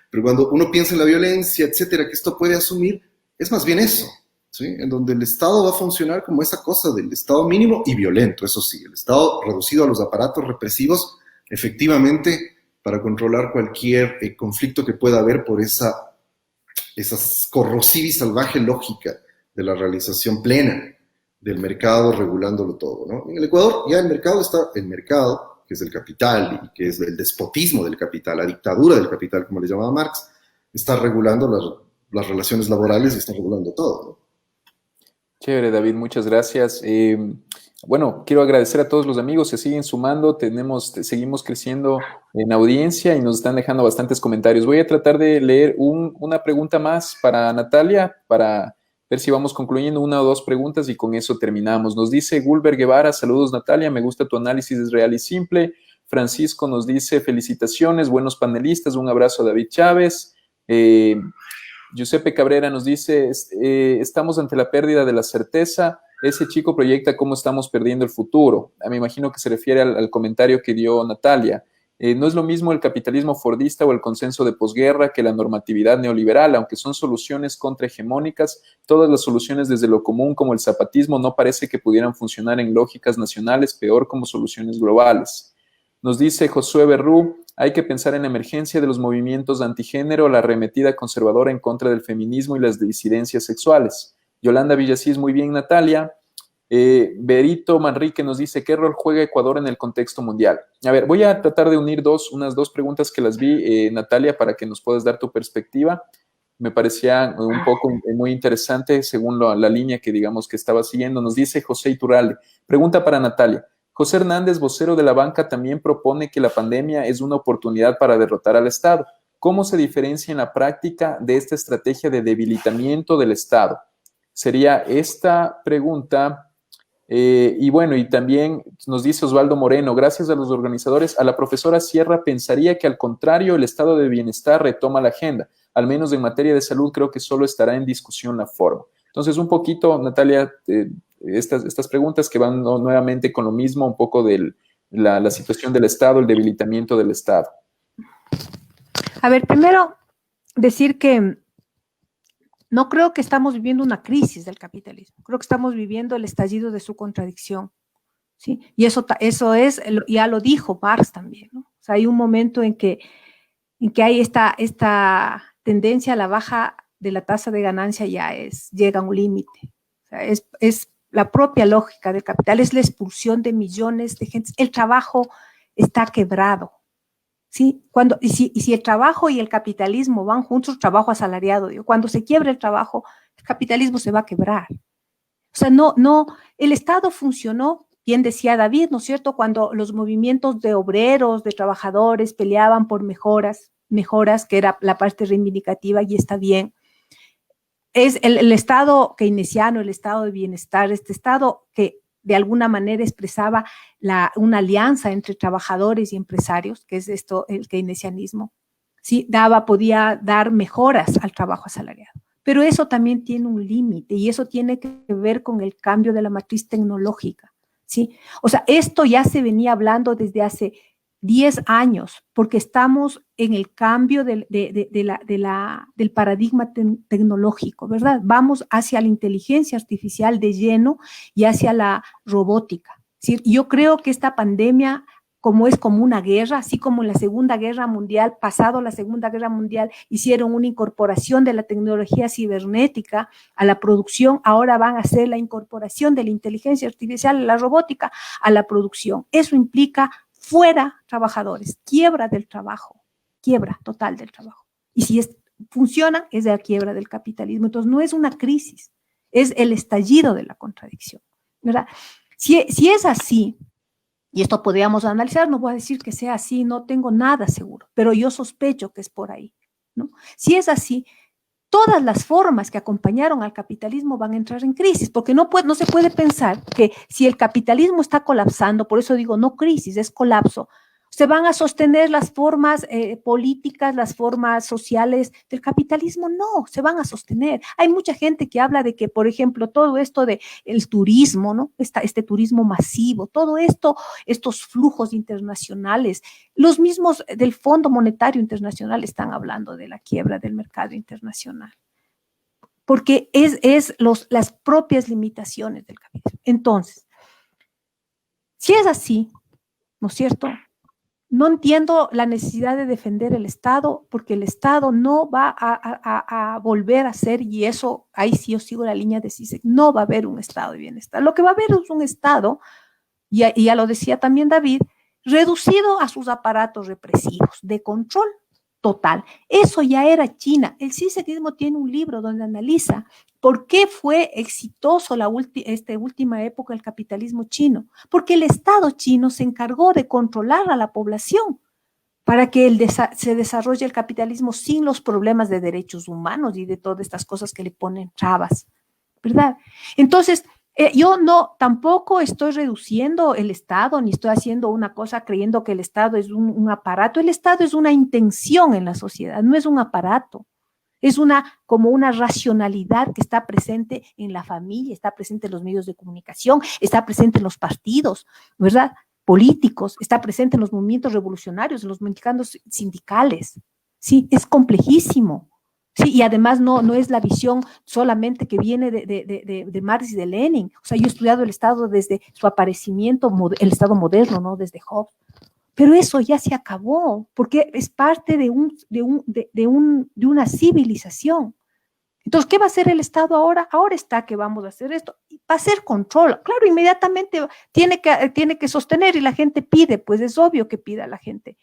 Pero cuando uno piensa en la violencia, etcétera, que esto puede asumir, es más bien eso, ¿sí? En donde el Estado va a funcionar como esa cosa del Estado mínimo y violento, eso sí, el Estado reducido a los aparatos represivos, efectivamente, para controlar cualquier conflicto que pueda haber por esa corrosiva y salvaje lógica de la realización plena del mercado regulándolo todo, ¿no? En el Ecuador ya el mercado está, el mercado, que es el capital y que es el despotismo del capital, la dictadura del capital, como le llamaba Marx, está regulando las relaciones laborales y está regulando todo, ¿no? Chévere, David, muchas gracias. Bueno, quiero agradecer a todos los amigos que siguen sumando, seguimos creciendo en audiencia y nos están dejando bastantes comentarios. Voy a tratar de leer una pregunta más para Natalia, para ver si vamos concluyendo una o dos preguntas y con eso terminamos. Nos dice Gulber Guevara, saludos Natalia, me gusta tu análisis, es real y simple. Francisco nos dice felicitaciones, buenos panelistas, un abrazo a David Chávez. Giuseppe Cabrera nos dice, estamos ante la pérdida de la certeza, ese chico proyecta cómo estamos perdiendo el futuro. Me imagino que se refiere al comentario que dio Natalia. No es lo mismo el capitalismo fordista o el consenso de posguerra que la normatividad neoliberal, aunque son soluciones contrahegemónicas, todas las soluciones desde lo común como el zapatismo no parece que pudieran funcionar en lógicas nacionales, peor como soluciones globales. Nos dice Josué Berrú, hay que pensar en la emergencia de los movimientos antigénero, la arremetida conservadora en contra del feminismo y las disidencias sexuales. Yolanda Villasís, muy bien Natalia. Berito Manrique nos dice, ¿qué rol juega Ecuador en el contexto mundial? A ver, voy a tratar de unir unas dos preguntas que las vi, Natalia, para que nos puedas dar tu perspectiva. Me parecía un poco muy interesante según la línea que digamos que estaba siguiendo. Nos dice José Iturralde, pregunta para Natalia. José Hernández, vocero de la banca, también propone que la pandemia es una oportunidad para derrotar al Estado. ¿Cómo se diferencia en la práctica de esta estrategia de debilitamiento del Estado? Sería esta pregunta. Y bueno, y también nos dice Osvaldo Moreno, gracias a los organizadores, a la profesora Sierra pensaría que al contrario el estado de bienestar retoma la agenda, al menos en materia de salud creo que solo estará en discusión la forma. Entonces un poquito, Natalia, estas preguntas que van nuevamente con lo mismo, un poco de la situación del Estado, el debilitamiento del Estado. A ver, primero decir que no creo que estamos viviendo una crisis del capitalismo, creo que estamos viviendo el estallido de su contradicción, ¿sí? Y eso es, ya lo dijo Marx también, ¿no? O sea, hay un momento en que hay esta tendencia a la baja de la tasa de ganancia llega a un límite. O sea, es la propia lógica del capital, es la expulsión de millones de gente. El trabajo está quebrado. ¿Sí? Y si el trabajo y el capitalismo van juntos, trabajo asalariado, digo, cuando se quiebra el trabajo, el capitalismo se va a quebrar. O sea, el Estado funcionó, bien decía David, ¿no es cierto?, cuando los movimientos de obreros, de trabajadores peleaban por mejoras, que era la parte reivindicativa y está bien. Es el Estado keynesiano, el Estado de bienestar, este Estado que de alguna manera expresaba una alianza entre trabajadores y empresarios, que es esto, el keynesianismo, ¿sí? Podía dar mejoras al trabajo asalariado. Pero eso también tiene un límite y eso tiene que ver con el cambio de la matriz tecnológica. ¿sí? O sea, esto ya se venía hablando desde hace 10 años, porque estamos en el cambio del paradigma tecnológico, ¿verdad? Vamos hacia la inteligencia artificial de lleno y hacia la robótica. ¿Sí? Yo creo que esta pandemia, como es como una guerra, así como en la Segunda Guerra Mundial, pasado la Segunda Guerra Mundial, hicieron una incorporación de la tecnología cibernética a la producción, ahora van a hacer la incorporación de la inteligencia artificial a la robótica a la producción. Eso implica fuera trabajadores, quiebra del trabajo, quiebra total del trabajo. Y si funciona, es de la quiebra del capitalismo. Entonces, no es una crisis, es el estallido de la contradicción, ¿verdad? Si es así, y esto podríamos analizar, no voy a decir que sea así, no tengo nada seguro, pero yo sospecho que es por ahí, ¿no? Si es así, todas las formas que acompañaron al capitalismo van a entrar en crisis, porque no se puede pensar que si el capitalismo está colapsando, por eso digo no crisis, es colapso, se van a sostener las formas políticas, las formas sociales del capitalismo, no, se van a sostener. Hay mucha gente que habla de que, por ejemplo, todo esto del turismo, ¿no? Este turismo masivo, todo esto, estos flujos internacionales, los mismos del Fondo Monetario Internacional están hablando de la quiebra del mercado internacional, porque es las propias limitaciones del capitalismo. Entonces, si es así, ¿no es cierto?, no entiendo la necesidad de defender el Estado, porque el Estado no va a volver a ser, y eso, ahí sí yo sigo la línea de CISEC, no va a haber un Estado de bienestar. Lo que va a haber es un Estado, y ya lo decía también David, reducido a sus aparatos represivos, de control total. Eso ya era China. El CISEC mismo tiene un libro donde analiza por qué fue exitoso esta última época del capitalismo chino. Porque el Estado chino se encargó de controlar a la población para que se desarrolle el capitalismo sin los problemas de derechos humanos y de todas estas cosas que le ponen trabas, ¿verdad? Entonces, yo tampoco estoy reduciendo el Estado, ni estoy haciendo una cosa creyendo que el Estado es un aparato. El Estado es una intención en la sociedad, no es un aparato. Es como una racionalidad que está presente en la familia, está presente en los medios de comunicación, está presente en los partidos, ¿verdad?, políticos, está presente en los movimientos revolucionarios, en los movimientos sindicales. Sí, es complejísimo. Sí, y además no es la visión solamente que viene de Marx y de Lenin. O sea, yo he estudiado el Estado desde su aparecimiento, el Estado moderno, ¿no?, desde Hobbes. Pero eso ya se acabó, porque es parte de una civilización. Entonces, ¿qué va a hacer el Estado ahora? Ahora está que vamos a hacer esto. Va a hacer control. Claro, inmediatamente tiene que sostener y la gente pide, pues es obvio que pida la gente,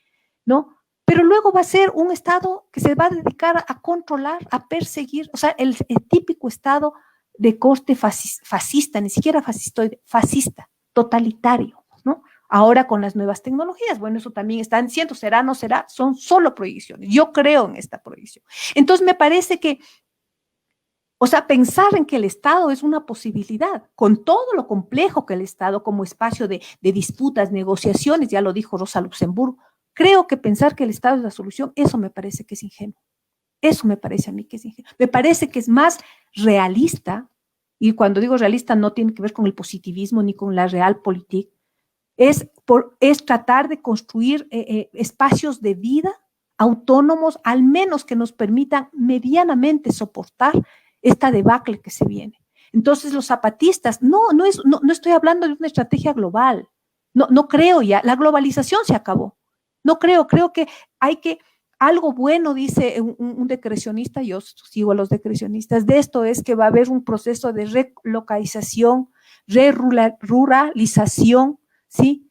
¿no? Pero luego va a ser un Estado que se va a dedicar a controlar, a perseguir, o sea, el típico Estado de corte fascista, ni siquiera fascistoide, fascista, totalitario, ¿no? Ahora con las nuevas tecnologías, bueno, eso también están diciendo, será, no será, son solo proyecciones. Yo creo en esta proyección. Entonces me parece que, o sea, pensar en que el Estado es una posibilidad, con todo lo complejo que el Estado como espacio de disputas, negociaciones, ya lo dijo Rosa Luxemburgo, creo que pensar que el Estado es la solución, eso me parece que es ingenuo. Eso me parece a mí que es ingenuo. Me parece que es más realista, y cuando digo realista no tiene que ver con el positivismo ni con la realpolitik, es tratar de construir espacios de vida autónomos, al menos que nos permitan medianamente soportar esta debacle que se viene. Entonces, los zapatistas, no estoy hablando de una estrategia global, no creo ya, la globalización se acabó, no creo que algo bueno, dice un decrecionista, yo sigo a los decrecionistas, de esto es que va a haber un proceso de relocalización, ruralización, ¿sí?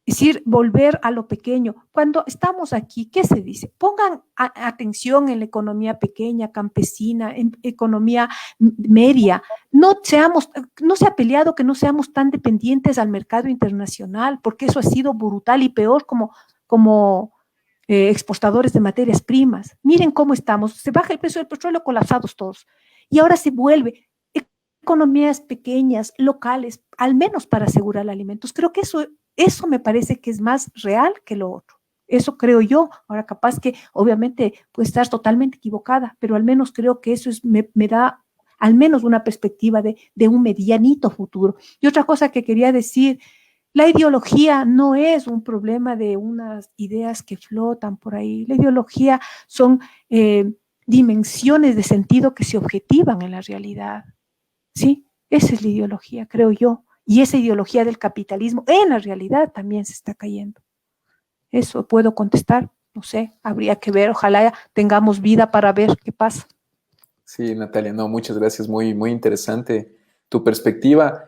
Es decir, volver a lo pequeño. Cuando estamos aquí, ¿qué se dice? Pongan atención en la economía pequeña, campesina, en economía media. No se ha peleado que no seamos tan dependientes al mercado internacional, porque eso ha sido brutal y peor como exportadores de materias primas. Miren cómo estamos. Se baja el precio del petróleo, colapsados todos. Y ahora se vuelve economías pequeñas, locales, al menos para asegurar alimentos. Creo que eso me parece que es más real que lo otro. Eso creo yo. Ahora, capaz que obviamente puede estar totalmente equivocada, pero al menos creo que eso me da al menos una perspectiva de un medianito futuro. Y otra cosa que quería decir, La ideología no es un problema de unas ideas que flotan por ahí. La ideología son dimensiones de sentido que se objetivan en la realidad. ¿Sí? Esa es la ideología, creo yo. Y esa ideología del capitalismo en la realidad también se está cayendo. Eso puedo contestar, no sé, habría que ver, ojalá tengamos vida para ver qué pasa. Sí, Natalia, no, muchas gracias, muy, muy interesante tu perspectiva.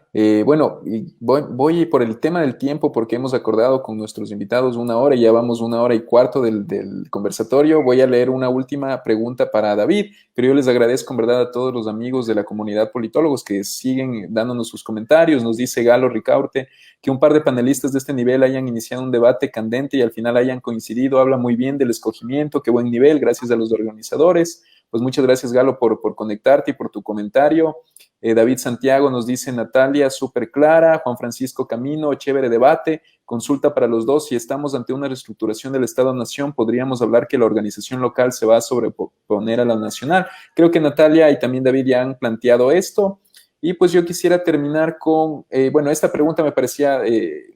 Bueno, y voy por el tema del tiempo porque hemos acordado con nuestros invitados 1 hora y ya vamos 1 hora y cuarto del conversatorio. Voy a leer una última pregunta para David, pero yo les agradezco en verdad a todos los amigos de la comunidad politólogos que siguen dándonos sus comentarios. Nos dice Galo Ricaurte que un par de panelistas de este nivel hayan iniciado un debate candente y al final hayan coincidido. Habla muy bien del escogimiento, qué buen nivel, gracias a los organizadores. Pues muchas gracias, Galo, por conectarte y por tu comentario. David Santiago nos dice, Natalia, súper clara. Juan Francisco Camino, chévere debate. Consulta para los dos. Si estamos ante una reestructuración del Estado-Nación, podríamos hablar que la organización local se va a sobreponer a la nacional. Creo que Natalia y también David ya han planteado esto. Y pues yo quisiera terminar con, bueno, esta pregunta me parecía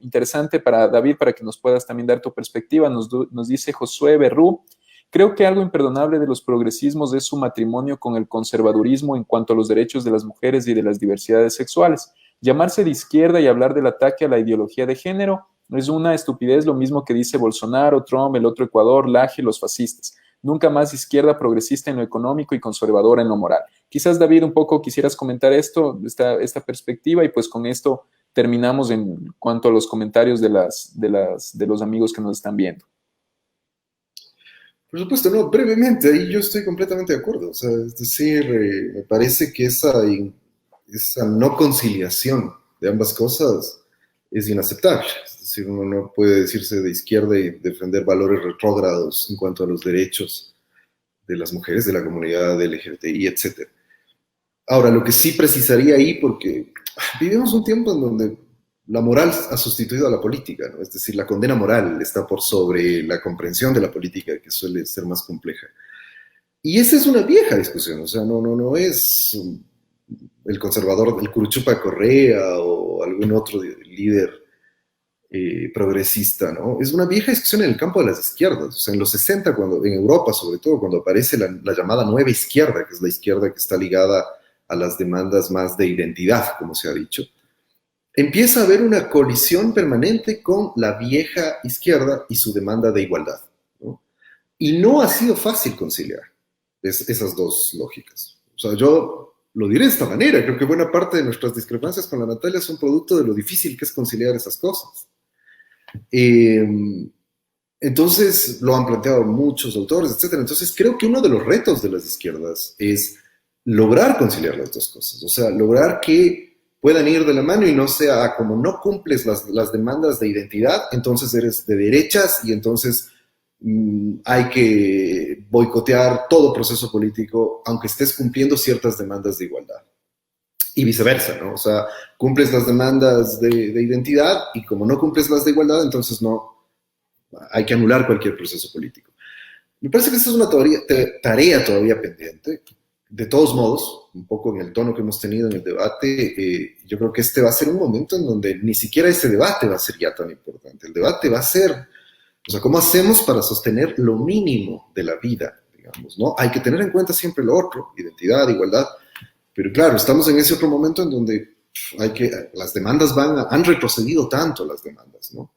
interesante para David, para que nos puedas también dar tu perspectiva. Nos dice Josué Berrú. Creo que algo imperdonable de los progresismos es su matrimonio con el conservadurismo en cuanto a los derechos de las mujeres y de las diversidades sexuales. Llamarse de izquierda y hablar del ataque a la ideología de género es una estupidez, lo mismo que dice Bolsonaro, Trump, el otro Ecuador, Laje, los fascistas. Nunca más izquierda progresista en lo económico y conservadora en lo moral. Quizás, David, un poco quisieras comentar esta perspectiva y pues con esto terminamos en cuanto a los comentarios de los amigos que nos están viendo. Por supuesto, no, brevemente, ahí yo estoy completamente de acuerdo. O sea, es decir, me parece que esa no conciliación de ambas cosas es inaceptable. Es decir, uno no puede decirse de izquierda y defender valores retrógrados en cuanto a los derechos de las mujeres, de la comunidad LGBTI, etc. Ahora, lo que sí precisaría ahí, porque vivimos un tiempo en donde la moral ha sustituido a la política, ¿no? Es decir, la condena moral está por sobre la comprensión de la política, que suele ser más compleja. Y esa es una vieja discusión, o sea, no es el conservador, el Curuchupa Correa o algún otro líder progresista, ¿no? Es una vieja discusión en el campo de las izquierdas. O sea, en los 60, en Europa sobre todo, cuando aparece la llamada nueva izquierda, que es la izquierda que está ligada a las demandas más de identidad, como se ha dicho, empieza a haber una colisión permanente con la vieja izquierda y su demanda de igualdad, ¿no? Y no ha sido fácil conciliar esas dos lógicas. O sea, yo lo diré de esta manera, creo que buena parte de nuestras discrepancias con la Natalia son producto de lo difícil que es conciliar esas cosas. Entonces, lo han planteado muchos autores, etc. Entonces, creo que uno de los retos de las izquierdas es lograr conciliar las dos cosas, o sea, lograr que puedan ir de la mano y no sea como no cumples las demandas de identidad, entonces eres de derechas y entonces hay que boicotear todo proceso político, aunque estés cumpliendo ciertas demandas de igualdad. Y viceversa, ¿no? O sea, cumples las demandas de identidad y como no cumples las de igualdad, entonces no, hay que anular cualquier proceso político. Me parece que esta es una tarea todavía pendiente. De todos modos, un poco en el tono que hemos tenido en el debate, yo creo que este va a ser un momento en donde ni siquiera ese debate va a ser ya tan importante. El debate va a ser, o sea, ¿cómo hacemos para sostener lo mínimo de la vida, digamos, ¿no? Hay que tener en cuenta siempre lo otro, identidad, igualdad, pero claro, estamos en ese otro momento en donde las demandas han retrocedido tanto las demandas, ¿no?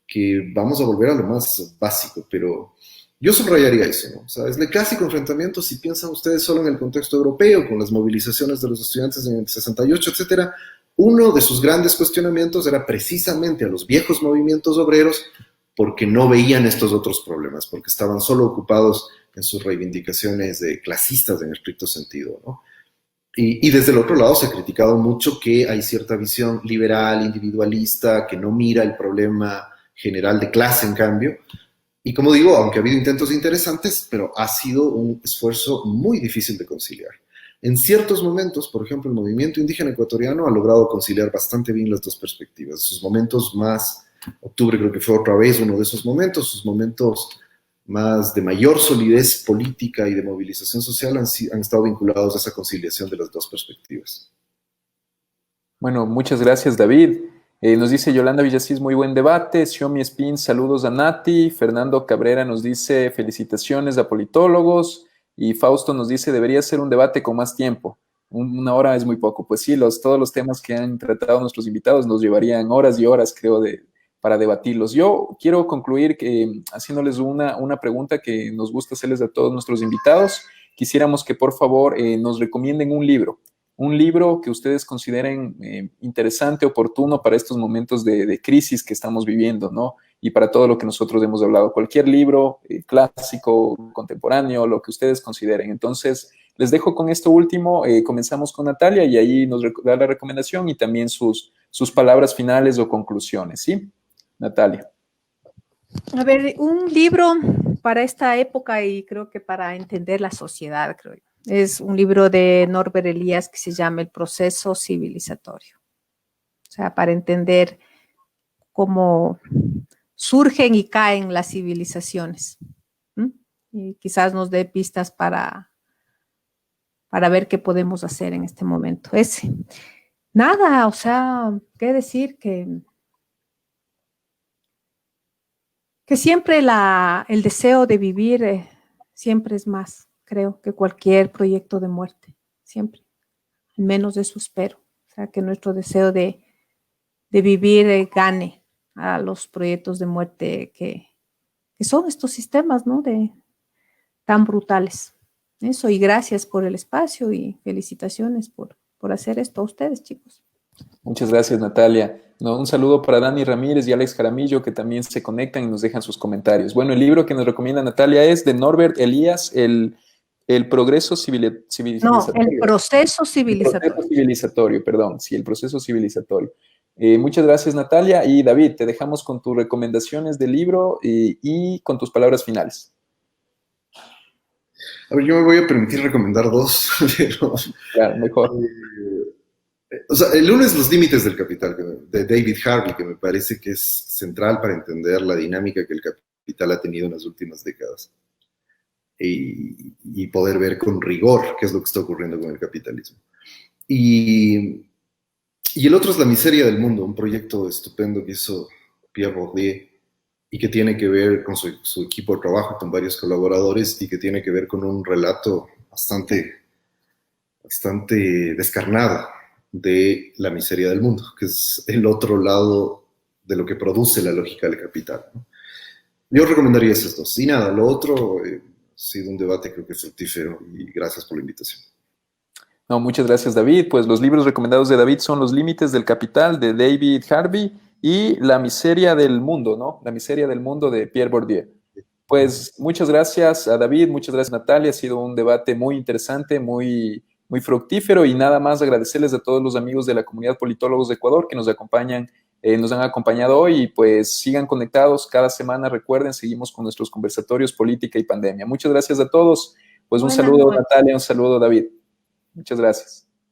Que vamos a volver a lo más básico, pero yo subrayaría eso, ¿no? O sea, es el clásico enfrentamiento, si piensan ustedes solo en el contexto europeo, con las movilizaciones de los estudiantes en el 68, etcétera, uno de sus grandes cuestionamientos era precisamente a los viejos movimientos obreros porque no veían estos otros problemas, porque estaban solo ocupados en sus reivindicaciones clasistas en estricto sentido, ¿no? Y desde el otro lado se ha criticado mucho que hay cierta visión liberal, individualista, que no mira el problema general de clase, en cambio. Y como digo, aunque ha habido intentos interesantes, pero ha sido un esfuerzo muy difícil de conciliar. En ciertos momentos, por ejemplo, el movimiento indígena ecuatoriano ha logrado conciliar bastante bien las dos perspectivas. Sus momentos más, octubre creo que fue otra vez uno de esos momentos, sus momentos más de mayor solidez política y de movilización social han estado vinculados a esa conciliación de las dos perspectivas. Bueno, muchas gracias, David. Nos dice Yolanda Villasís, muy buen debate. Xiomi Spin, saludos a Nati. Fernando Cabrera nos dice, felicitaciones a politólogos. Y Fausto nos dice, debería ser un debate con más tiempo. Una hora es muy poco. Pues sí, todos los temas que han tratado nuestros invitados nos llevarían horas y horas, creo, para debatirlos. Yo quiero concluir haciéndoles una pregunta que nos gusta hacerles a todos nuestros invitados. Quisiéramos que, por favor, nos recomienden un libro que ustedes consideren interesante, oportuno para estos momentos de crisis que estamos viviendo, ¿no? Y para todo lo que nosotros hemos hablado. Cualquier libro, clásico, contemporáneo, lo que ustedes consideren. Entonces, les dejo con esto último. Comenzamos con Natalia y ahí nos da la recomendación y también sus palabras finales o conclusiones, ¿sí? Natalia. A ver, un libro para esta época y creo que para entender la sociedad, creo yo. Es un libro de Norbert Elias que se llama El proceso civilizatorio. O sea, para entender cómo surgen y caen las civilizaciones. Y quizás nos dé pistas para ver qué podemos hacer en este momento. Nada, o sea, qué decir que siempre el deseo de vivir siempre es más, creo, que cualquier proyecto de muerte, siempre, al menos eso espero, o sea, que nuestro deseo de vivir gane a los proyectos de muerte que son estos sistemas, ¿no?, tan brutales. Eso, y gracias por el espacio y felicitaciones por hacer esto a ustedes, chicos. Muchas gracias, Natalia. No, un saludo para Dani Ramírez y Alex Jaramillo, que también se conectan y nos dejan sus comentarios. Bueno, el libro que nos recomienda Natalia es de Norbert Elias, El progreso civilizatorio. No, el proceso civilizatorio. El proceso civilizatorio, perdón. Sí, el proceso civilizatorio. Muchas gracias, Natalia. Y David, te dejamos con tus recomendaciones del libro y con tus palabras finales. A ver, yo me voy a permitir recomendar dos, pero... Claro, mejor. O sea, el uno es Los límites del capital, de David Harvey, que me parece que es central para entender la dinámica que el capital ha tenido en las últimas décadas y poder ver con rigor qué es lo que está ocurriendo con el capitalismo. Y el otro es La miseria del mundo, un proyecto estupendo que hizo Pierre Bourdieu y que tiene que ver con su equipo de trabajo, con varios colaboradores, y que tiene que ver con un relato bastante descarnado de la miseria del mundo, que es el otro lado de lo que produce la lógica del capital, ¿no? Yo recomendaría esos dos. Y nada, lo otro ha sido un debate creo que fructífero y gracias por la invitación. No, muchas gracias, David. Pues los libros recomendados de David son Los límites del capital de David Harvey y La miseria del mundo, ¿no? La miseria del mundo de Pierre Bourdieu. Pues muchas gracias a David, muchas gracias Natalia. Ha sido un debate muy interesante, muy fructífero, y nada más agradecerles a todos los amigos de la comunidad Politólogos de Ecuador que nos acompañan, nos han acompañado hoy, y pues sigan conectados cada semana. Recuerden, seguimos con nuestros conversatorios política y pandemia. Muchas gracias a todos. Pues un saludo, Natalia, un saludo, David. Muchas gracias.